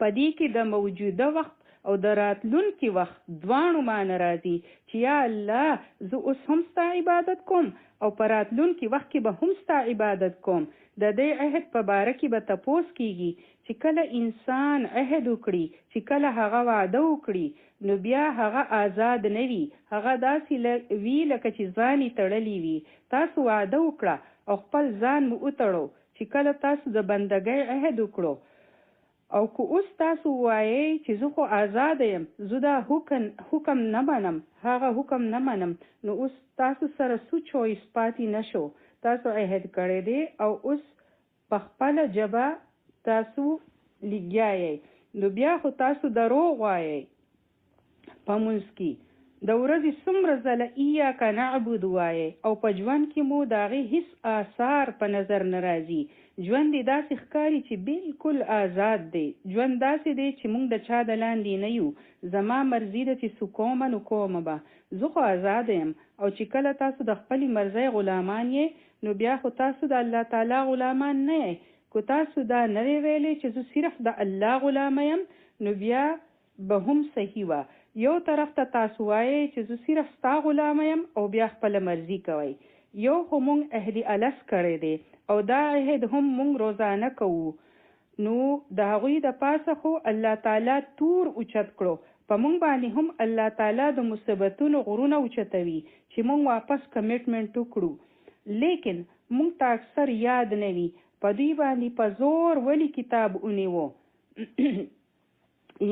په دې کې د موجوده وخت او د راتلونکي وخت دواړو معنی راځي چې یا الله زه اوس هم ستا عبادت کوم او په راتلونکي وخت کې به هم ستا عبادت کوم. د دې عهد په باره کې به تپوس کیږي چې کله انسان عهد وکړي، چې کله هغه وعده وکړي، نو بیا هغه آزاد نه وي، هغه داسې وي لکه چې ځان یې تړلی وي. تاسو وعده وکړه او خپل ځان مو وتړو چې کله تاسو د بندګۍ عهد وکړو، او که اوس تاسو وایئ چې زه خو آزاده یم، زه دا حکم نه منم، هغه حکم نه منم، نو اوس تاسو سره څه چویس پاتې نه شو، تاسو عهد کړی دی او اوس په خپله ژبه تاسو لګیا یئ، نو بیا خو تاسو دروغ وایئ په منځ کې، د ورځې څومره ځله ایاک نعبد وایې او په ژوند کې مو د هغې هیڅ آثار په نظر نه راځي. ژوند دې داسې ښکاري چې بالکل آزاد دی. ژوند داسې دی چې موږ د چا د لاندې نه یو. زما مرضي ده چې څه کومه نو کومه به. زه خو آزاد یم، او چې کله تاسو د خپلې مرضۍ غلامان یې نو بیا خو تاسو د الله تعالی غلامان نه یې. که تاسو دا نه وی ویلی چې زه صرف د الله غلامه یم نو بیا به هم صحیح وه. یو طرف ته تاسو وایئ چې زه صرف ستا غلامه یم او بیا خپله مرضي کوئ. یو خو مونږ عهد الس کړی دی او دا عهد هم مونږ روزانه کوو. نو د هغوی د پاسه خو الله تعالی تور اوچت کړو. په مونږ باندې هم الله تعالی د مصیبتونو غرونه اوچتوي چې مونږ واپس کمیټمنټ وکړو. لیکن مونږ ته اکثر یاد نه وي. په دوی باندې په زور ولی کتاب ونیوو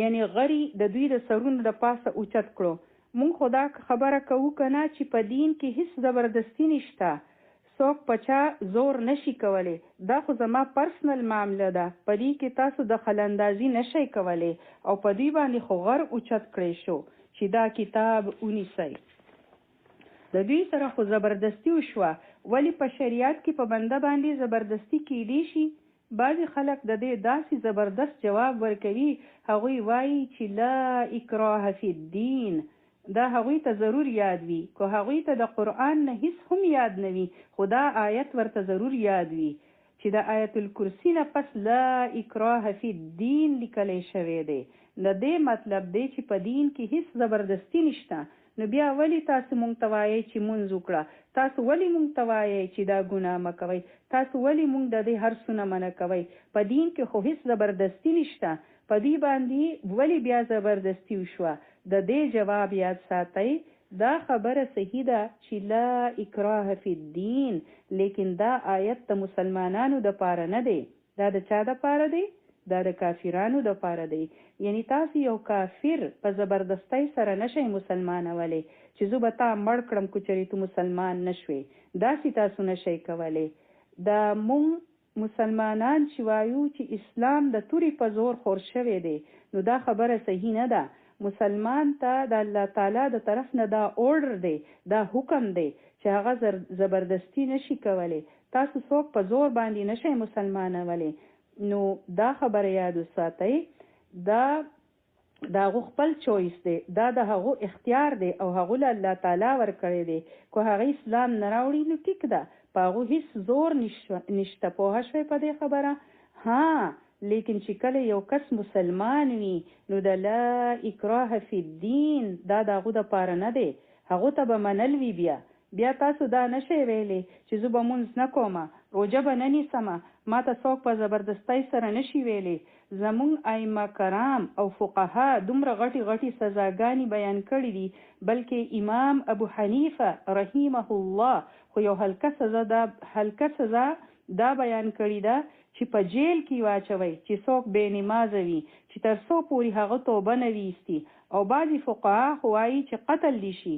یعنی غری د دوی د سرونو د پاسه اوچت کړو. مونږ خدا خبره کوو کنه چې په دین کې هیڅ زبردستی نشته. څوک پچا زور نشي کولی. دا خو زما پرسنل معامله ده. په دې کې تاسو د خلاندازي نشئ کولی او په دوی باندې خو غر اوچت کړی شو چې دا کتاب ونیسئ. د دوی سره خو زبردستی وشوه. ولی په شریعت کې په بنده باندې زبردستی کیدی شي؟ بعضې خلک د دې داسې زبردست جواب ورکوي. هغوی وایي چې لا اکراه فی الدین. دا هغوی ته ضرور یاد وي. که هغوی ته د قرآن نه هیڅ هم یاد نه وي خو دا آیت ورته ضرور یاد وي چې د آیت الکرسی نه پس لا اکراه فی الدین لیکلی شوی دی. د دې مطلب دی چې په دین کې هیڅ زبردستی نشته. نو بیا ولی تاسو مونږ ته وایئ چې مونځ وکړه؟ تاسو ولی مونږ ته وایئ چې دا ګناه مه کوئ؟ تاسو ولی مونږ د دې هر څه نه منع کوئ؟ په دین کې خو هیڅ زبردستی نشته. په دې باندې ولی بیا زبردستی وشوه؟ د دې جواب یاد ساتئ. دا خبره صحیح ده چې لا اکراه فی الدین، لیکن دا آیت د مسلمانانو د پاره نه دی. دا د چا د پاره دی؟ دا د کافرانو د پاره دی. یعنی تاسو یو کافر په زبردستی سره نشئ مسلمانولی چې زه به تا مړ کړم که چېرې تو مسلمان نشوې. داسې تاسو نشئ کولی. دا مونږ مسلمانان چې وایو چې اسلام د تورې په زور خور شوی دی نو دا خبره صحیح نه ده. مسلمان ته د الله تعالی د طرف نه دا order دی، دا حکم دی چې هغه زبردستی نشي کولی. تاسو څوک په زور باندې نشئ مسلمانولی. نو دا خبره یاد وساتئ. دا د هغو خپل چویس دی. دا د هغو اختیار دی او هغو له الله تعالی ورکړی دی. که هغه اسلام نه راوړي نو ټیک ده، په هغو هیڅ زور نشته. پوه شوئ په دې خبره؟ ها، لیکن چې کله یو کس مسلمان وي نو د لا اکراه فی الدین دا د هغو د پاره نه دی. هغو ته به منل وي. بیا تاسو دا نشئ ویلی چې زه به مونځ نه کومه، روژه به نه نیسمه. ما ته څوک په زبردستی سره نشي ویلی. زمونږ ائمه کرام او فقها دومره غټې غټې سزاګانې بیان کړي دي. بلکې امام ابو حنیفه رحمه الله خو یو هلکه سزا دا بیان کړي ده چې په جیل کې واچوي چې څوک بې نمازه وي چې تر څو پورې هغه توبه نه ویستي. او بعضې فقها خو وایي چې قتل دي شي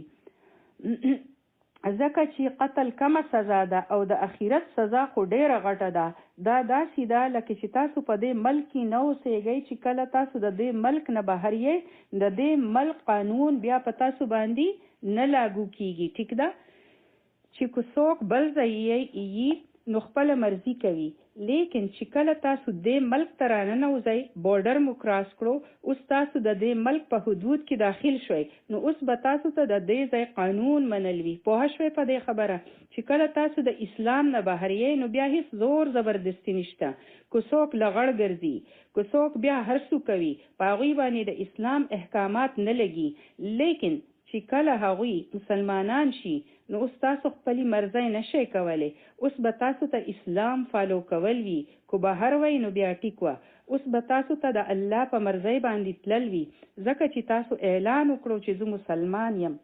ځکه چې قتل کمه سزا ده او د اخرت سزا خو ډیره غټه ده. دا داسې ده لکه چې تاسو په دې ملک کې نه اوسېږئ چې کله تاسو د دې ملک نه بهر یې د دې ملک قانون بیا په تاسو باندې نه لاګو کیږي. ټیک ده چې که څوک بل ځای یې نو خپله مرضي کوي. لیکن چې کله تاسو دې ملک ته راننوځئ، بورډر مو کراس کړو، اوس تاسو د دې ملک په حدود کې داخل شوئ، نو اوس به تاسو ته د دې ځای قانون منل وي. پوه شوئ په دې خبره چې کله تاسو د اسلام نه بهر یې نو بیا هیڅ زور زبردستی نشته. که څوک لغړ ګرځي، که څوک بیا هر څه کوي، په هغوی باندې د اسلام احکامات نه لګي. لیکن چې کله هغوی مسلمانان شي نو اوس تاسو خپلې مرضۍ نشئ کولی. اوس به تاسو ته اسلام فالو کول وي. که بهر وی نو بیا ټیک وه. اوس به تاسو ته د الله په مرضۍ باندې تلل وي ځکه چې تاسو اعلان وکړو چې زه مسلمان یم.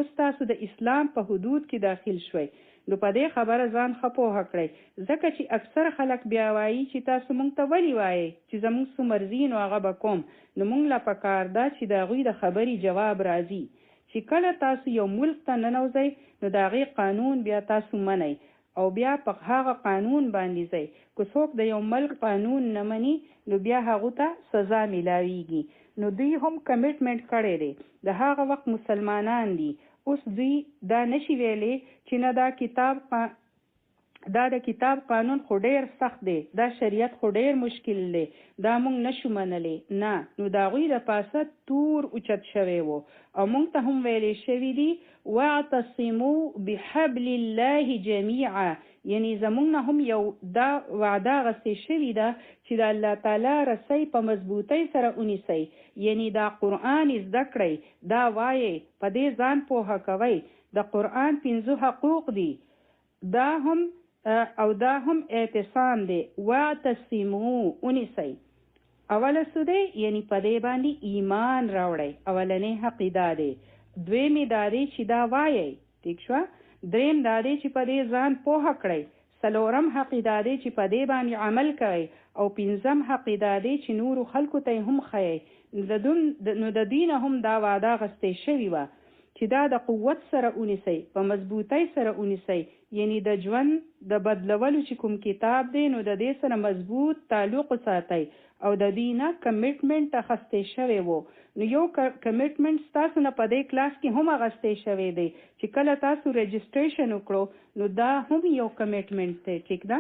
اوس تاسو د اسلام په حدود کې داخل شوئ. نو په دې خبره ځان ښه پوهه کړئ ځکه چې اکثر خلک بیا وایي چې تاسو مونږ ته ولې وایئ چې زموږ څه مرضي نو هغه به کوم. نو مونږ له پکار ده چې د هغوی د خبرې جواب راځي چې کله تاسو یو ملک ته ننوځئ نو د هغې قانون بیا تاسو منئ. او بیا په هغه قانون باندې ځي. که څوک د یو ملک قانون نه مني نو بیا هغه ته سزا میلاویږي. نو دوی هم کمیټمنټ کړی دی. د هغه وخت مسلمانان دي. اوس دوی دا نشي ویلي چې نه دا د کتاب قانون خو ډیر سخت دی، دا شریعت خو ډیر مشکل دی، دا مونږ نشو منلی. نه، نو د هغوی د پاسه تور اوچت شوی و او مونږ ته هم ویلی شوي دي واعتصموا بحبل الله جمیعا، یعنی زمونږ نه هم یو دا وعده غستې شوي ده چې د الله تعالی رسۍ په مضبوطۍ سره ونیسئ. یعنی دا قرآن زده کړئ، دا وایئ، په دې ځان پوهه کوئ. د قرآن 5 حقوق دي، دا هم اعتصام دی. واعتصموا ونیسئ. اوله څه دی؟ یعنی په دې باندې ایمان راوړئ. اولنې حق دا دی. دویمې دا دی چې دا وایئ، ټیک شوه. دریم دا دی چې په دې ځان پوهه کړئ. څلورم حق دا دی چې په دې باندې عمل کوئ. او پنځم حق دا دی چې نورو خلکو ته هم ښیئ. نو د دین هم دا وعده غستې شوې وه چې دا د قوت سره ونیسئ، په مضبوطۍ سره ونیسئ. یعنی د ژوند د بدلولو چې کوم کتاب دی نو د دې سره مضبوط تعلق وساتئ. او د دې نه کمیټمنټ اخیستی شوی و. نو یو کمیټمنټ ستاسو نه په دې کلاس کې هم اخیستی شوی دی چې کله تاسو رجسټریشن وکړو نو دا هم یو کمیټمنټ دی. ټیک ده؟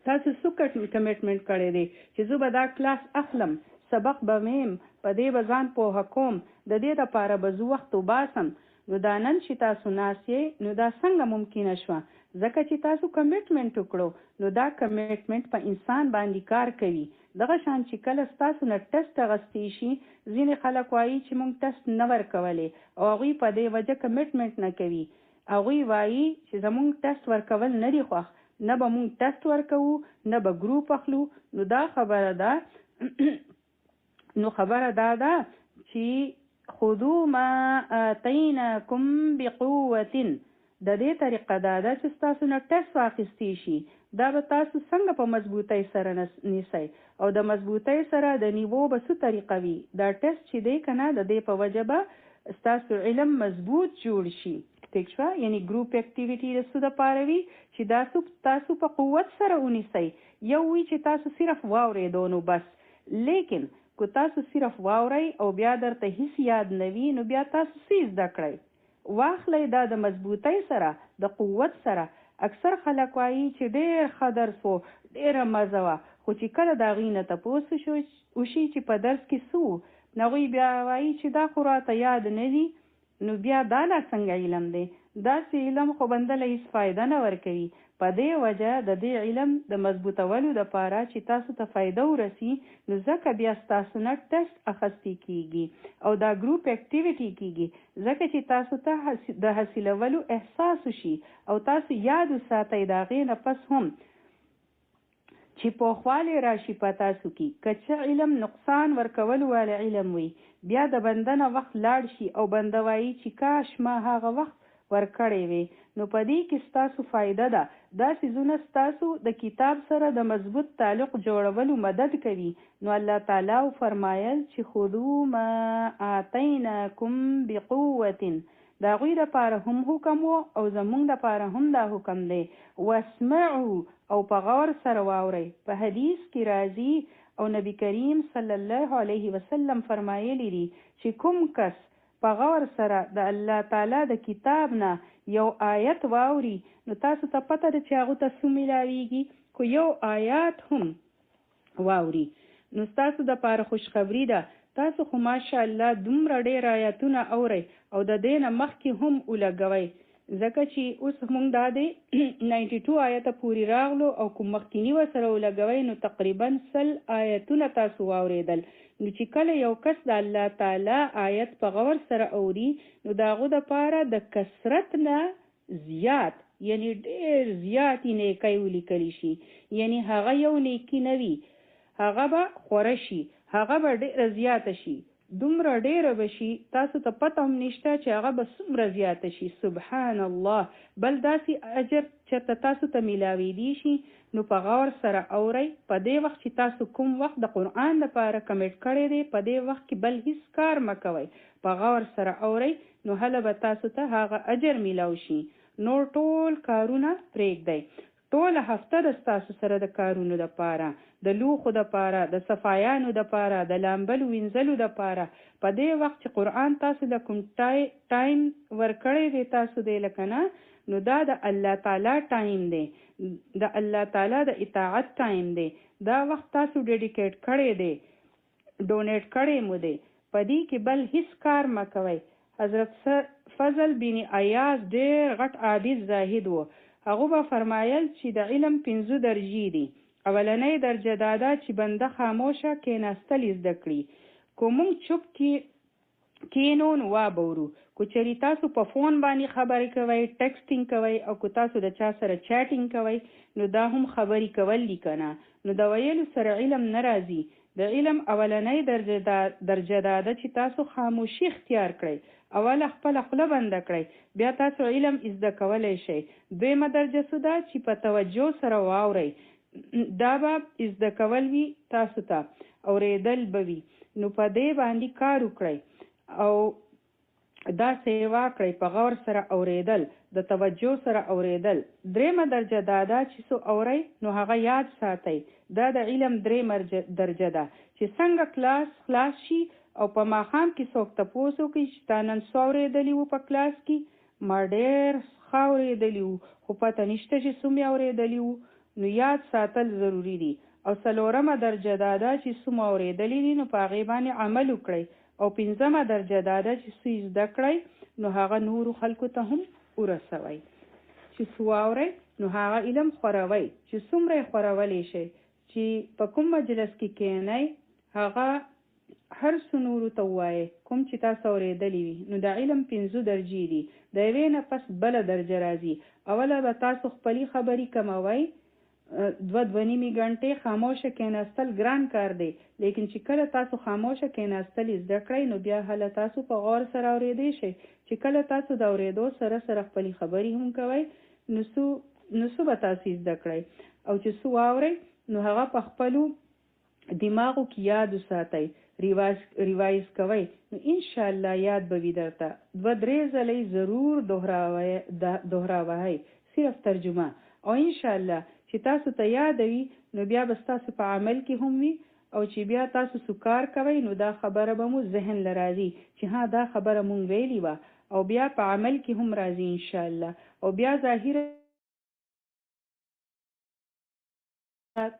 تاسو څه کمیټمنټ کړی دی چې زه به دا کلاس اخلم، سبق به میم، په دې به ځان پوهه کوم، د دې دپاره به زه وخت وباسم. نو دا نن چې تاسو ناست یې نو دا څنګه ممکنه شوه؟ ځکه چې تاسو کمیټمنټ وکړو. نو دا کمیټمنټ په انسان باندې کار کوي. دغه شان چې کله ستاسو نه ټسټ اخیستی شي، ځینې خلک وایي چې موږ ټسټ نه ورکولی او هغوی په دې وجه کمیټمنټ نه کوي. هغوی وایي چې زموږ ټسټ ورکول نه دي خوښ، نه به موږ ټسټ ورکوو، نه به ګروپ اخلو. نو دا خبره ده ده چې خذو ما آتیناکم بقوة. د دې طریقه دا ده چې ستاسو نه ټسټ واخیستی شي، دا به تاسو څنګه په مضبوطۍ سره نیسئ. او د مضبوطۍ سره د نیوو به څه طریقه وي؟ دا ټسټ چې دی که نه، د دې په وجه به ستاسو علم مضبوط جوړ شي. ټیک شوه؟ یعنی ګروپ اکټیویټي د څه دپاره وي چې تاسو په قوت سره ونیسئ. یو وي چې تاسو صرف واورېدو نو بس، لیکن که تاسو صرف واورئ او بیا درته هیڅ یاد نه وي نو بیا تاسو څه زده کړئ؟ واخلئ دا د مضبوطۍ سره، د قوت سره. اکثر خلک وایي چې ډېر ښه درس و، ډېره مزه وه، خو چې کله د هغوی نه تپوس وشي چې په درس کې څه و، نو هغوی بیا وایي چې دا خو راته یاد نه دي. نو بیا دا لا څنګه علم دی؟ داسې علم خو بنده له هېڅ فایده نه ورکوي. په دې وجه د دې علم د مضبوطولو دپاره چې تاسو ته فایده ورسي نو ځکه بیا ستاسو نه ټسټ اخیستې کېږي او دا ګروپ اکټیویټي کېږي، ځکه چې تاسو ته د حاصلولو احساس وشي او تاسو یاد وساتئ د هغې نه پس هم چې پوخوالی راشي په تاسو کې. که څه علم نقصان ورکولو والا علم وي، بیا د بنده نه وخت لاړ شي او بنده وایي چې کاش ما هغه وخت ورکړی وي. نو په دې کې ستاسو فایده ده. دا څیزونه ستاسو د کتاب سره د مضبوط تعلق جوړولو مدد کوي. نو الله تعالی فرمایل چې خذو ما آتیناکم بقوة. د هغوی دپاره هم حکم و او زموږ دپاره هم دا حکم دی. واسمعوا، او په غور سره واورئ. په حدیث کې راځي او نبی کریم صلی الله علیه وسلم فرمایلی دي چې کوم کس په غور سره د الله تعالی د کتاب نه یو آیت واوري نو تاسو ته پته ده چې هغو ته څه میلاویږي. خو یو آیات هم واوري نو ستاسو دپاره خوشخبري ده. تاسو خو ماشاءالله دومره ډېر آیاتونه اورئ او د دې نه مخکې هم ولګوئ، ځکه چې اوس موږ دا دی 92 آیته پورې راغلو او کوم مخکیني ورسره ولګوئ نو تقریبا 100 آیتونه تاسو واورېدل. نو چې کله یو کس د الله تعالی آیت په غور سره اوري نو د هغو دپاره د کثرت نه زیات، یعنی ډېر زیاتې نیکۍ ولیکلی شي. یعنی هغه یو نیکي نه وي، هغه به خوره شي، هغه به ډېره زیاته شي، دومره ډېره به شي تاسو ته پته هم نشته چې هغه به څومره زیاته شي. سبحان الله. بل داسې اجر چېرته تاسو ته میلاویدی شي. نو په غور سره اورئ. په دې وخت چې تاسو کوم وخت د قرآن لپاره کمیټ کړی دی په دې وخت کې بل هیڅ کار مه کوئ، په غور سره اورئ نو هله به تاسو ته هغه اجر میلاو شي. نور ټول کارونه پرېږدئ. ټوله هفته د ستاسو سره د کارونو دپاره، د لوښو دپاره، د صفایانو دپاره، د لامبلو وینځلو دپاره، په دې وخت چې قرآن تاسو د کوم ټایم ورکړی دی تاسو دی لکه نه، نو دا د الله تعالی ټایم دی، د الله تعالی د اطاعت ټایم دی. دا وخت تاسو ډیډیکیټ کړی دی، ډونیټ کړی مو دی. په دې کې بل هیڅ کار مه کوئ. حضرت فضل بن عیاض ډېر غټ عابد زاهد و. هغه به فرمایل چې د علم 5 درجې دي. اولنۍ درجه دا ده چې بنده خاموشه کېناستل زده کړي. که موږ چوپ کېنو نو وابورو. که چېرې تاسو په فون باندې خبرې کوئ، ټکسټینګ کوئ، او که تاسو د چا سره چیټینګ کوئ، نو دا هم خبرې کول دي که نه. نو د ویلو سره علم نه راځي. د علم اولنۍ درجه دا ده چې تاسو خاموشي اختیار کړئ. اوله خپله خوله بنده کړئ، بیا تاسو علم زده کولی شئ. دویمه درجه څه ده چې په توجه سره واورئ. دا به زده کول وي تاسو ته، اورېدل به وي. نو په دې باندې کار وکړئ او دا سیوا کړئ، په غور سره اورېدل، د توجه سره اورېدل. درېمه درجه دا ده چې څه اورئ نو هغه یاد ساتئ. دا د علم درېمه درجه ده چې څنګه کلاس خلاص شي او په ماښام کې څوک تپوس وکړي چې تا نن څه اورېدلي وو په کلاس کې. ما ډېر ښه اورېدلي وو، خو پته نشته چې څومره اورېدلي وو. نو یاد ساتل ضروري دي. او څلورمه درجه دا ده چې څومره اورېدلي دي نو په هغې باندې عمل وکړئ. او پنځمه درجه دا ده چې څه زده کړئ نو هغه نورو خلکو ته هم ورسوئ. چې څه واورئ نو هغه علم خوروئ، چې څومره یې خورولی شئ. چې په کوم مجلس کې کښېنئ هغه هر څه نورو ته ووایئ کوم چې تاسو اورېدلی وي. نو د علم 5 درجې دي. د یوې نه پس بله درجه راځي. اوله به تاسو خپلې خبرې کموئ، 2-2.5 غنټې خاموشه کېناستل ګران کار دی. لیکن چې کله تاسو خاموشه کېناستل زده کړئ نو بیا هله تاسو په غور سره اورېدی شئ. چې کله تاسو د اورېدو سره سره خپلې خبرې هم کوئ نو څه به تاسو زده کړئ. او چې څه واورئ نو هغه په خپلو دماغو کې یاد وساتئ، ریوایز کوئ. نو انشاءالله یاد به وي درته. 2-3 ځلې ضرور دوهراوئ، صرف ترجمه. او انشاءالله چې تاسو ته یاد وي نو بیا به ستاسو په عمل کې هم وي. او چې بیا تاسو سکار کوئ نو دا خبره به مو ذهن له راځي چې ها دا خبره مونږ ویلې وه، او بیا په عمل کې هم راځي انشاءالله. او بیا ظاهره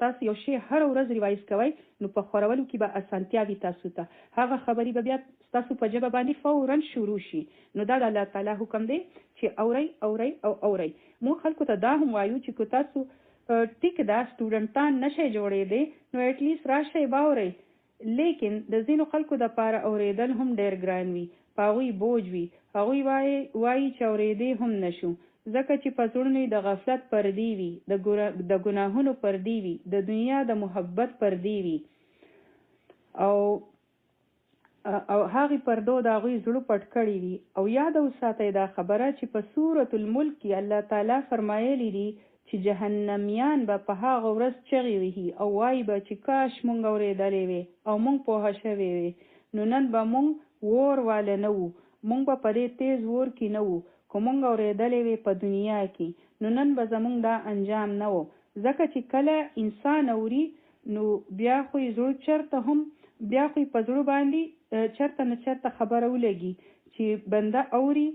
تاسو یو شی هر ورځ ریوایز کوئ نو په خورولو کې به اسانتیا وي تاسو ته. هغه خبرې به بیا ستاسو په ژبه باندې فورا شروع شي. نو دا د الله تعالی حکم دی چې اورئ اورئ او اورئ. موږ خلکو ته دا هم وایو چې که تاسو ټیک دا سټوډنټان نشئ جوړېدی نو ایټلیسټ راشئ باورئ. لیکن د ځینو خلکو دپاره اورېدل هم ډېر ګران وي، په هغوی بوج وي. هغوی وایي چې اورېدی هم نشو، ځکه چې په زړونو د غفلت پردې وي، د ګناهونو پردې وي، د دنیا د محبت پردې وي. او هغې پردو د هغوی زړه پټ کړي وي. او یاد وساتئ دا خبره چې په سورة الملک کې الله تعالی فرمایلی دي چې جهنمیان به په هغه ورځ چغې وهي او وایي به چې کاش مونږ اورېدلی وې او مونږ پوهه شوې وې. نو نن به مونږ اور واله نه وو، مونږ به په دې تیز اور کې نه وو. که مونږ اورېدلی وې په دنیا کې نو نن به زمونږ دا انجام نه و. ځکه چې کله انسان اوري نو بیا خو یې زړه چېرته هم بیا خو یې په زړه باندې چېرته نه چېرته خبره ولګي چې بنده اوري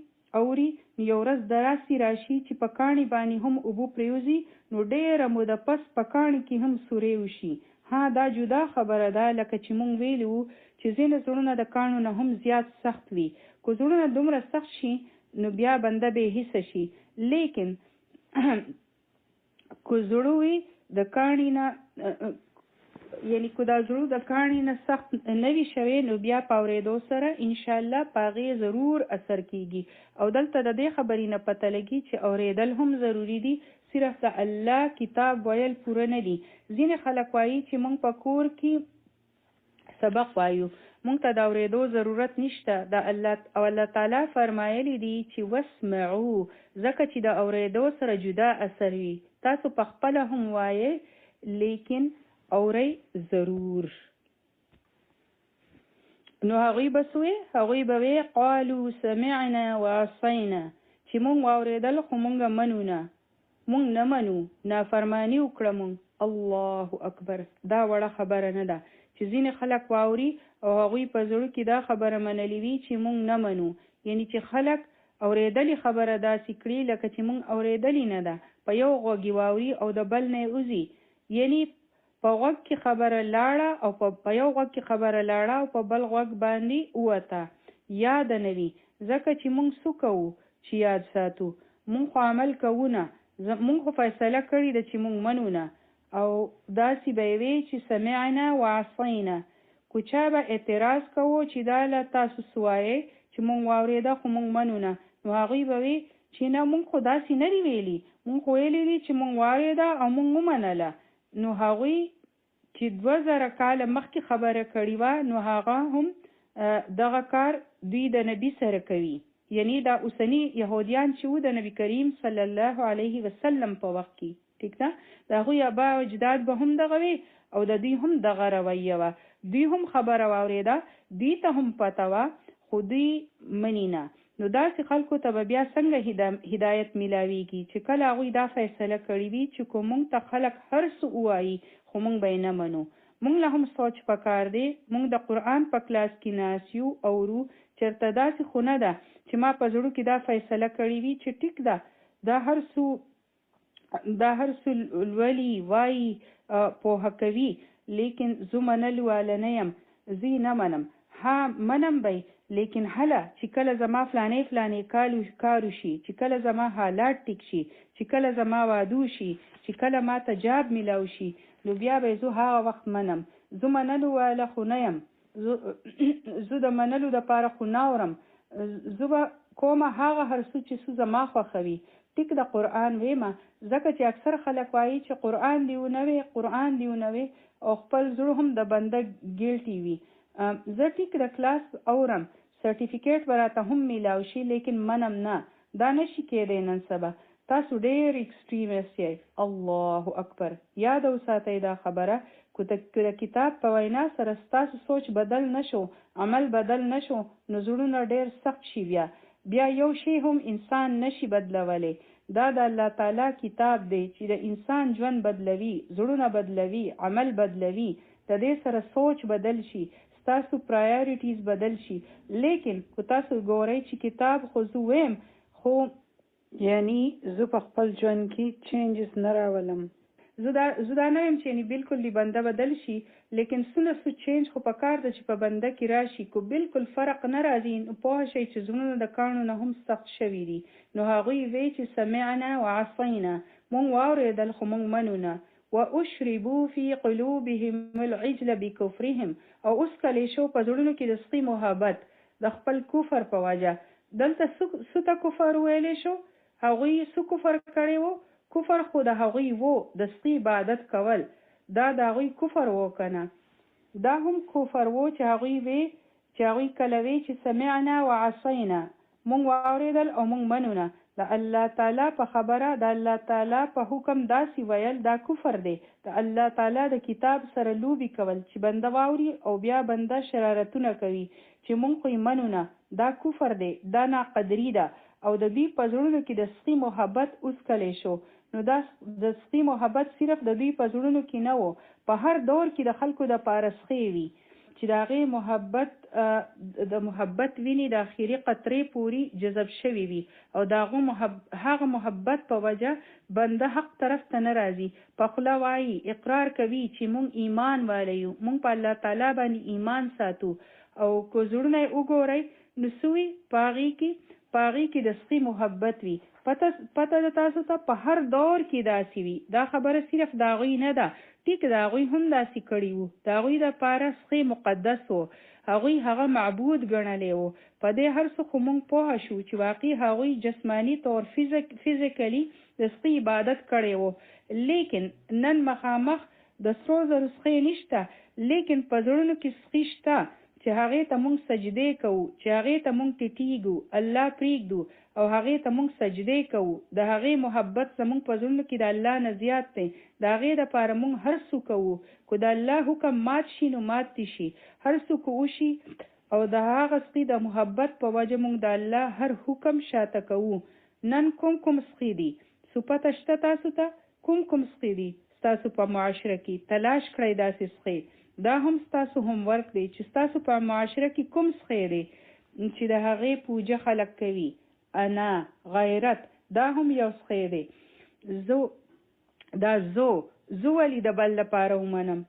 نو یو ورځ داسې راشي چې په کاڼي باندې هم اوبه پرېوځي نو ډېره موده پس په کاڼي کې هم سورې وشي. ها دا جدا خبره ده لکه چې مونږ ویلي وو چې ځینې زړونه د کاڼو نه هم زیات سخت وي. که زړونه دومره سخت شي نو بیا بنده بې حسه شي. لیکن که زړه وي د کاڼي نه یعنی که دا زړه د کاڼي نه سخت نه وي شوی نو بیا په اورېدو سره انشاءالله په هغې ضرور اثر کېږي. او دلته د دې خبرې نه پته لګي چې اورېدل هم ضروري دي، صرف د الله کتاب ویل پوره نه دي. ځینې خلک وایي چې موږ په کور کې سبق وایو، موږ ته د اورېدو ضرورت نشته. او الله تعالی فرمایلی دي چې واسمعو، ځکه چې د اورېدو سره جدا اثر وي. تاسو په خپله هم وایئ لیکن اورئ ضرور. نو هغوی به څه وی؟ هغوی به وی قالو سمعنا وعصینا، چې چې مونږ واورېدل خو مونږ منو نه، مونږ نه منو، نافرمانی وکړه مونږ. الله اکبر. دا وړه خبره نه ده چې ځینې خلک واوري او هغوی په زړه کې دا خبره منلې وي چې مونږ نه منو. یعنی چې خلک اورېدلې خبره داسې کړي لکه چې مونږ اورېدلې نه ده، په یو غوږ واوري او د بل نه وځي. یعنی په غوږ کې خبره لاړه او په یو غوږ کې خبره لاړه او په بل غوږ باندې ووته. یاد نه وي. ځکه چې مونږ څه کوو چې یاد ساتو؟ مونږ خو عمل کوو نه، مونږ خو فیصله کړې ده چې مونږ منو نه. او داسې به یې وي چې سمعنا وعصینا. که چا به اعتراض کوو چې دا له تاسو څه وایې چې مونږ واورېده خو مونږ منو نه، نو هغوی به وي چې نه مونږ خو داسې نه دي ویلي، مونږ خو ویلي دي چې مونږ واورېده او مونږ ومنله. نو هغوی چې 2000 کاله مخکې خبره کړې وه نو هغه هم دغه کار دوی د نبي سره کوي. یعنی دا اوسني یهودیان چې وو د نبی کریم صلی الله علیه وسلم په وخت کې، ټیک ده، د هغوی ابا او اجداد به هم دغه وي او د دوی هم دغه رویه وه. دوی هم خبره واورېده، دوی ته هم پته وه خو دوی مني نه. نو داسې خلکو ته به بیا څنګه هدایت میلاویږي چې کله هغوی دا فیصله کړې وي چې که مونږ ته خلک هر څه ووایي خو مونږ به یې نه منو. مونږ له هم سوچ پکار دی. مونږ د قرآن په کلاس کې ناست یو اورو، چېرته داسې خو نه ده چې ما په زړه کې دا فیصله کړې وي چې ټیک ده دا هر څه لولي وایي پوهه کوي، لیکن زه منلو واله نه یم، زه یې نه منم. ها منم به، لیکن هله چې کله زما فلانې کارو شي، چې کله زما حالات ټیک شي، چې کله زما وادو شي، چې کله ما ته جاب میلاو شي، نو بیا به زه هغه وخت منم. زه منلو واله خو نه یم، زه د منلو دپاره خو نه اورم. زه به کومه هغه هر څه چې څه زما خوښوي. ټیک د قرآن ویمه، ځکه چې اکثر خلک وایي چې قرآن دی ونه وی، قرآن دی ونه وی، او خپل زړه هم د بنده ګیلټي وي. زه ټیک د کلاس اورم، سرټیفیکیټ به راته هم میلاو شي، لیکن منم نه. دا نشي کېدی نن سبا. تاسو ډېر ایکسټریمیست یې. الله اکبر. یاد وساتئ دا خبره، که د کتاب په وینا سره ستاسو سوچ بدل نشو، عمل بدل نشو، نو زړونه ډېر سخت شي. بیا یو شی هم انسان نشي بدلولی. دا د الله تعالی کتاب دی چې د انسان ژوند بدلوي، زړونه بدلوي، عمل بدلوي. د دې سره سوچ بدل شي، تاسو پرایورټیز بدل شي. لیکن که تاسو ګورئ چې کتاب خو زه ویم خو یعنی زه په خپل ژوند کې چینجز نه راولم. زه دا نه یم چې یعنی بالکل دی بنده بدل شي، لیکن څه چینج خو په کار ده چې په بنده کې راشي. که بالکل فرق نه راځي نو پوه شئ چې زړونه د کاڼو نه هم سخت شوي دي. نو هغوی وی چې سمعنا وعصینا، مونږ واورېدل خو مونږ منو نه. واشربوا في قلوبهم العجل بكفرهم، او اوس کلی شو په زړونو کې د سقي محبت د خپل کفر په وجه. دلته څه ته کفر ویلی شو؟ هغوی څه کفر کړی و؟ کفر خو د هغوی و د سقي عبادت کول، دا د هغوی کفر و که نه؟ دا هم کفر و چې هغوی کله وی چې سمعنا وعصینا، مونږ واورېدل او مونږ منو نه. د الله تعالی په خبره، د الله تعالی په حکم داسې ویل دا کفر دی. د الله تعالی د کتاب سره لوبي کول چې بنده واوري او بیا بنده شرارتونه کوي چې مونږ خو یې منو نه، دا کفر دی، دا ناقدري ده. او د دوی په زړونو کې د سقي محبت اوس کلی شو. نو دا د سقي محبت صرف د دوی په زړونو کې نه و، په هر دور کې د خلکو د پاره سقي وي چې د هغې محبت ویني د اخري قطرې پورې جذب شوي وي، او د هغه محبت په وجه بنده حق طرف ته نه راځي. په خوله وایي، اقرار کوي چې مونږ ایمان والی یو، مونږ په الله تعالی باندې ایمان ساتو. او که زړونه یې وګورئ نو څه وي په هغې کې د سقي محبت وي. پته د تاسو ته په هر دور کې داسې وي. دا خبره صرف د هغوی نه ده، ټیک د هغوی هم داسې کړي وو. د هغوی دپاره سقي مقدس و، هغوی هغه معبود ګڼلی و. په دې هر څه خو مونږ پوه شو چې واقعي هغوی جسماني طور فزیکلی د سقي عبادت کړی و. لیکن نن مخامخ د سرو زرو سقي نشته، لیکن په زړونو کې سقي شته چې هغې ته مونږ سجدې کوو، چې هغې ته مونږ ټیټیږو، الله پرېږدو او هغې ته مونږ سجدې کوو. د هغې محبت زمونږ په زړونو کې د الله نه زیات دی. د هغې دپاره مونږ هر څه کوو. که د الله حکم مات شي نو مات دي شي، هر څه که وشي. او د هغه سقي د محبت په وجه مونږ د الله هر حکم شاته کوو. نن کوم څښي دي پته شته تاسو ته کوم څښي دي ستاسو په معاشره کې تلاش کړئ داسې څښي دا هم ستاسو هم ورک دی چې ستاسو په معاشره کې کوم څښي دی چې د هغې پوجه خلک کوي انا غیرت دا هم یو څښي دی زه ولې د بل لپاره ومنم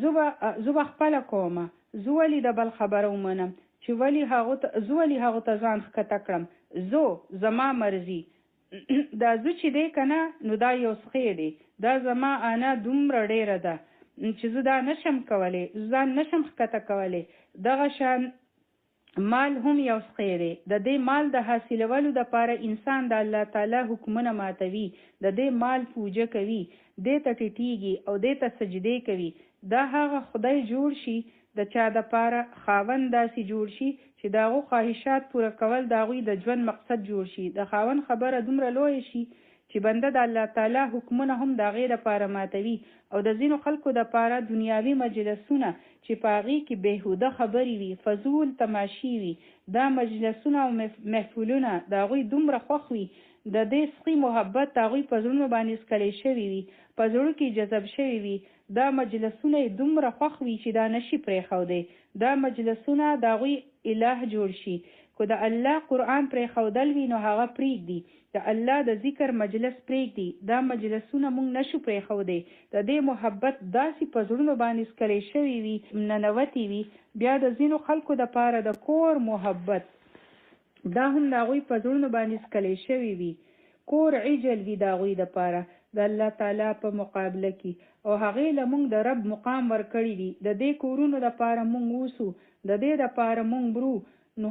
زه به خپله کومه زه ولې د بل خبره ومنم چې زه ولې هغو ته ځان ښکته کړم زما مرضي دا زه چې دی که نه نو دا یو څښی دی دا زما انا دومره ډیره ده چې زه دا نشم کولی ځان نشم ښکته کولی دغه شان مال هم یو څښی دی د دې مال د حاصلولو دپاره انسان د الله تعالی حکمونه ماتوي د دې مال پوجه کوي دې ته ټیټیږي او دې ته سجدې کوي دا هغه خدای جوړ شي د چا دپاره خاوند داسې جوړ شي چې د هغو خواهشات پوره کول د هغوی د ژوند مقصد جوړ شي د خاوند خبره دومره لویه شي چې بنده د الله تعالی حکمونه هم د هغې دپاره ماتوي او د ځینو خلکو دپاره دنیاوي مجلسونه چې په هغې کې بېهوده خبرې وي فضول تماشې وي دا مجلسونه او محفلونه د هغوی دومره خوښ وي د دې سخي محبت د هغوی په زړونو باندې سکلی شوي وي په زړو کې جذب شوي وي دا مجلسونه یې دومره خوښ وي چې دا نشي پرېښودی دا مجلسونه د هغوی اله جوړ شي که د الله قرآن پرېښودل وي نو هغه پرېږدي د الله د ذکر مجلس پرېږدي دا مجلسونه موږ نشو پرېښودی د دې محبت داسې په زړونو باندې سکلی شوي وي ننوتې وي بیا د ځینو خلکو دپاره د کور محبت دا هم د هغوی په زړونو باندې سکلی شوي وي کور عجل وي د هغوی دپاره د الله تعالی په مقابله کې او هغې له موږ د رب مقام ورکړي دي د دې کورونو دپاره موږ اوسو د دې دپاره موږ برو نو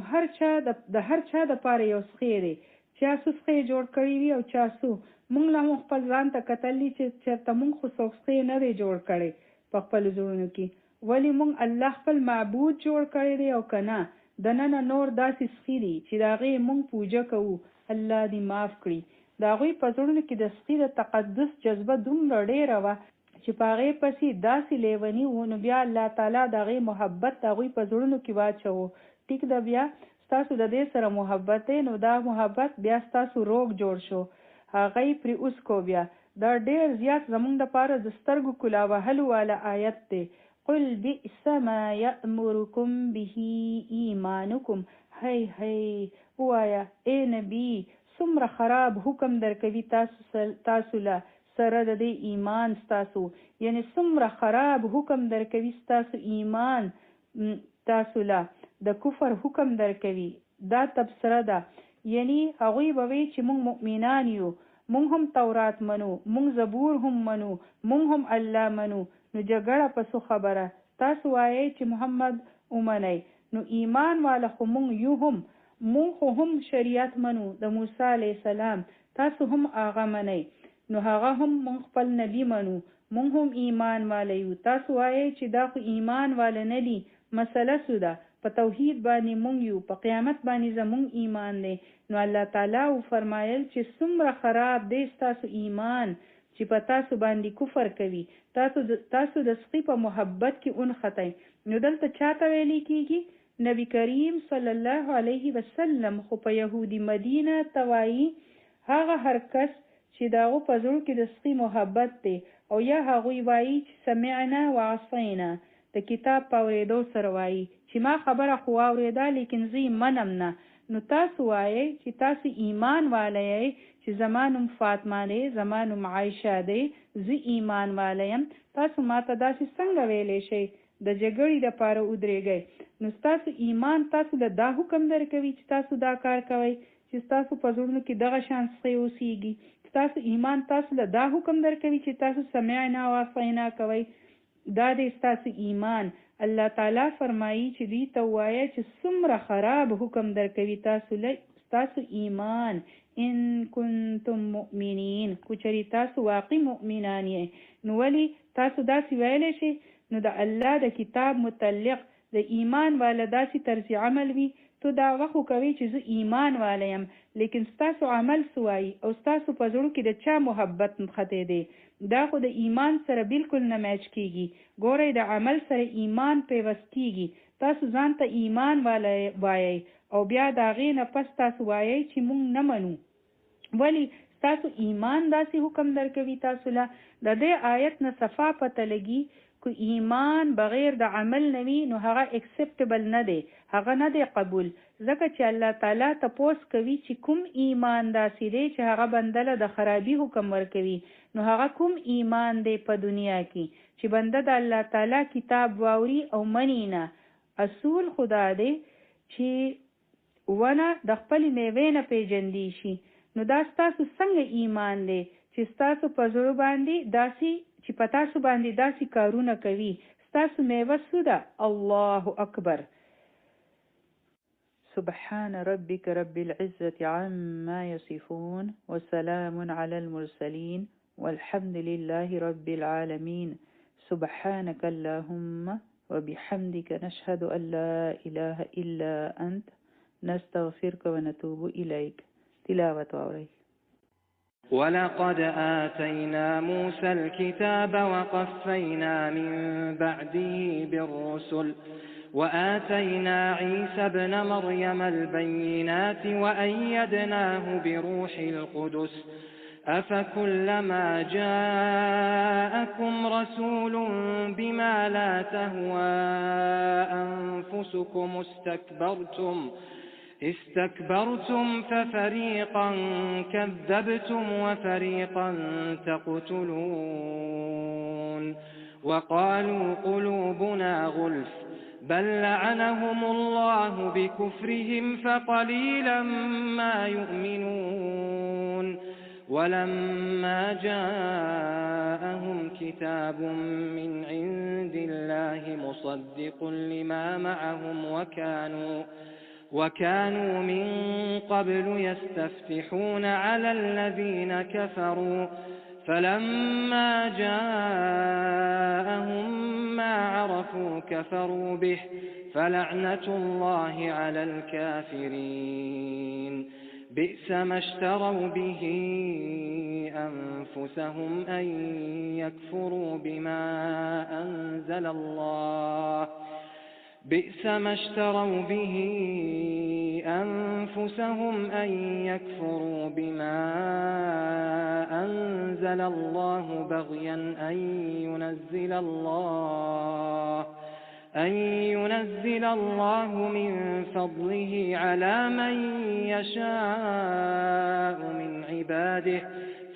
د هر چا دپاره یو څښی دی چا څو څښی جوړ کړي وي او چا څو موږ له موږ خپل ځان ته کتلي چې چېرته موږ خو څوک څښی نه دی جوړ کړی په خپلو زړونو کې ولې موږ الله خپل معبود جوړ کړی دی او که نه دننه نور داسې څښي دي چې د هغې موږ پوجه کوو الله دې معاف کړي د هغوی په زړونو کې د څښي د تقدس جذبه دومره ډېره وه چې په هغې پسې داسې لیوني وو نو بیا الله تعالی د هغې محبت د هغوی په زړونو کې واچوو ټیک ده بیا ستاسو د دې سره محبت دی نو دا محبت بیا ستاسو روغ جوړ شو هغه یې پرې اوس کو بیا دا ډېر زیات زموږ دپاره د سترګو کلا وهلو والا آیت دی قل بئس ما یأمرکم به ایمانکم هی ووایه ای نبی څومره خراب حکم درکوي تاسو له سره د دې ایمان ستاسو یعنی څومره خراب حکم درکوي ستاسو ایمان تاسو له د کفر حکم درکوي دا تبصره ده یعنی هغوی به وایي چې موږ مؤمنان یو موږ هم تورات منو موږ زبور هم منو موږ هم الله منو نو جګړه په څه خبره تاسو وایئ چې محمد ومنئ نو ایمان والا خو موږ یو هم مونږ خو هم شریعت منو د موسی علیه السلام تاسو هم هغه منئ نو هغه هم مونږ خپل نبی منو مونږ هم ایمان والا یو تاسو وایئ چې دا خو ایمان والا نه دي مسله څه ده په توحید باندې مونږ یو په قیامت باندې زمونږ ایمان دی نو الله تعالی وفرمایل چې څومره خراب دی ستاسو ایمان چې په تاسو باندې کفر کوي تاسو د سخي په محبت کې اونختی نو دلته چاته ویلی کېږي نبی کریم صلی الله علیه وسلم خو په یهودی مدینه توایی هغه هر کس چې د هغو په زړو کې د سخي محبت دی او یا هغوی وایي چې سمعنا وعصینا د کتاب په اورېدو سره وایي چې ما خبره خو واورېده لیکن زه یې منم نه نو تاسو وایئ چې تاسو ایمان والی یئ چې زما نوم فاطمه دی زما نوم عایشه دی زه ایمان والی یم تاسو ما ته داسې څنګه ویلی شئ د جګړې دپاره ودرېږئ نو ستاسو ایمان تاسو له دا حکم درکوي چې تاسو دا کار کوئ چې ستاسو په زړونو کې دغه شان څخه اوسیږي ستاسو ایمان تاسو له دا حکم درکوي چې تاسو سمعنا واطعنا کوئ دا دی ستاسو ایمان الله تعالی فرمایي چې دوی ته ووایه چې څومره خراب حکم درکوي تاسو ایمان ان کنتم مؤمنین کو چېرې تاسو واقعي مؤمنان یې نو ولې تاسو داسې ویلی شئ نو د الله د کتاب متعلق د ایمان والا داسې طرز عمل وي تو دا وخو کوي چې زه ایمان والا یم لیکن ستاسو عمل سوایي او ستاسو په زړو کې د چا محبت مختی دی دا خو د ایمان سره بالکل نه میچ کیږي. ګورئ د عمل سره ایمان پیوستیږي. تاسو ځان ته ایمان وایئ او بیا د هغې نه پس تاسو وایئ چې موږ نه منو. ولی تاسو ایمان داسې حکم درکوي تاسو له د دې آیت نه صفا پته لګي که ایمان بغیر د عمل نوي نو هغه اکسپټبل نه دی، هغه نه دی قبول. ځکه چې الله تعالی تپوس کوي چې کوم ایمان داسې دی چې هغه بنده د خرابي حکم ورکوي، نو هغه کوم ایمان دی په دنیا کې چې بنده د الله تعالی کتاب واوري او مني نه. اصول خدا دی چې ونه د خپل میوې نه پیژندی شي. نو دا ستاسو څنګه ایمان دی چې ستاسو په زړه باندې داسې چې په تاسو باندې داسې کارونه کوي؟ ستاسو میوه څه ده؟ الله اکبر. سبحان ربك رب العزة عما يصفون وسلام على المرسلين والحمد لله رب العالمين. سبحانك اللهم وبحمدك نشهد أن لا إله إلا أنت نستغفرك ونتوب إليك. تلاوة وعليه. ولقد آتينا موسى الكتاب وقفينا من بعده بالرسل وآتينا عيسى ابن مريم البينات وأيدناه بروح القدس أفكلما جاءكم رسول بما لا تهوى أنفسكم استكبرتم ففريقا كذبتم وفريقا تقتلون وقالوا قلوبنا غلف بل لعنهم الله بكفرهم فقليلا ما يؤمنون ولما جاءهم كتاب من عند الله مصدق لما معهم وكانوا من قبل يستفتحون على الذين كفروا فلما جاءهم ما عرفوا كفروا به فلعنة الله على الكافرين. بئس ما اشتروا به أنفسهم أن يكفروا بما أنزل الله بئس ما اشتروا به أنفسهم أن يكفروا بما أنزل الله بغيا أن ينزل الله من فضله على من يشاء من عباده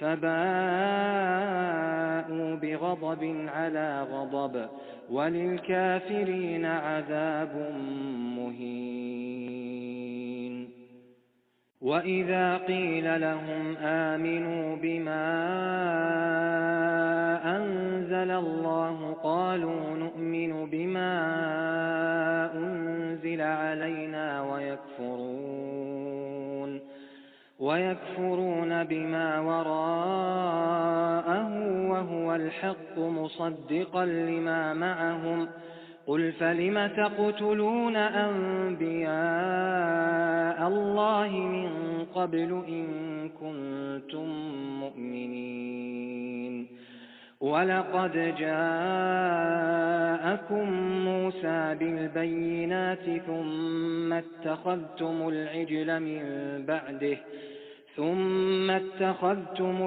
فباءوا بغضب على غضب وللكافرين عذاب مهين. وإذا قيل لهم آمنوا بما أنزل الله قالوا نؤمن بما أنزل علينا ويكفرون بما وراءه وهو الحق مصدقا لما معهم قل فلم تقتلون أنبياء الله من قبل إن كنتم مؤمنين. ولقد جاءكم موسى بالبينات ثم اتخذتم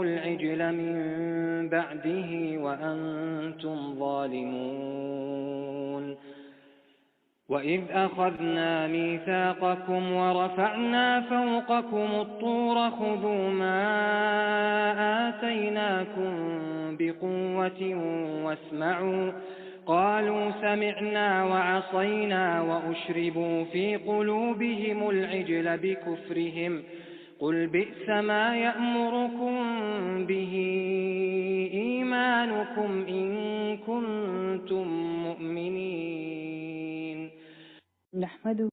العجل من بعده وأنتم ظالمون. وإذ أخذنا ميثاقكم ورفعنا فوقكم الطور خذوا ما آتيناكم بقوة واسمعوا قالوا سمعنا وعصينا وأشربوا في قلوبهم العجل بكفرهم قل بئس ما يأمركم به إيمانكم إن كنتم مؤمنين. نحمده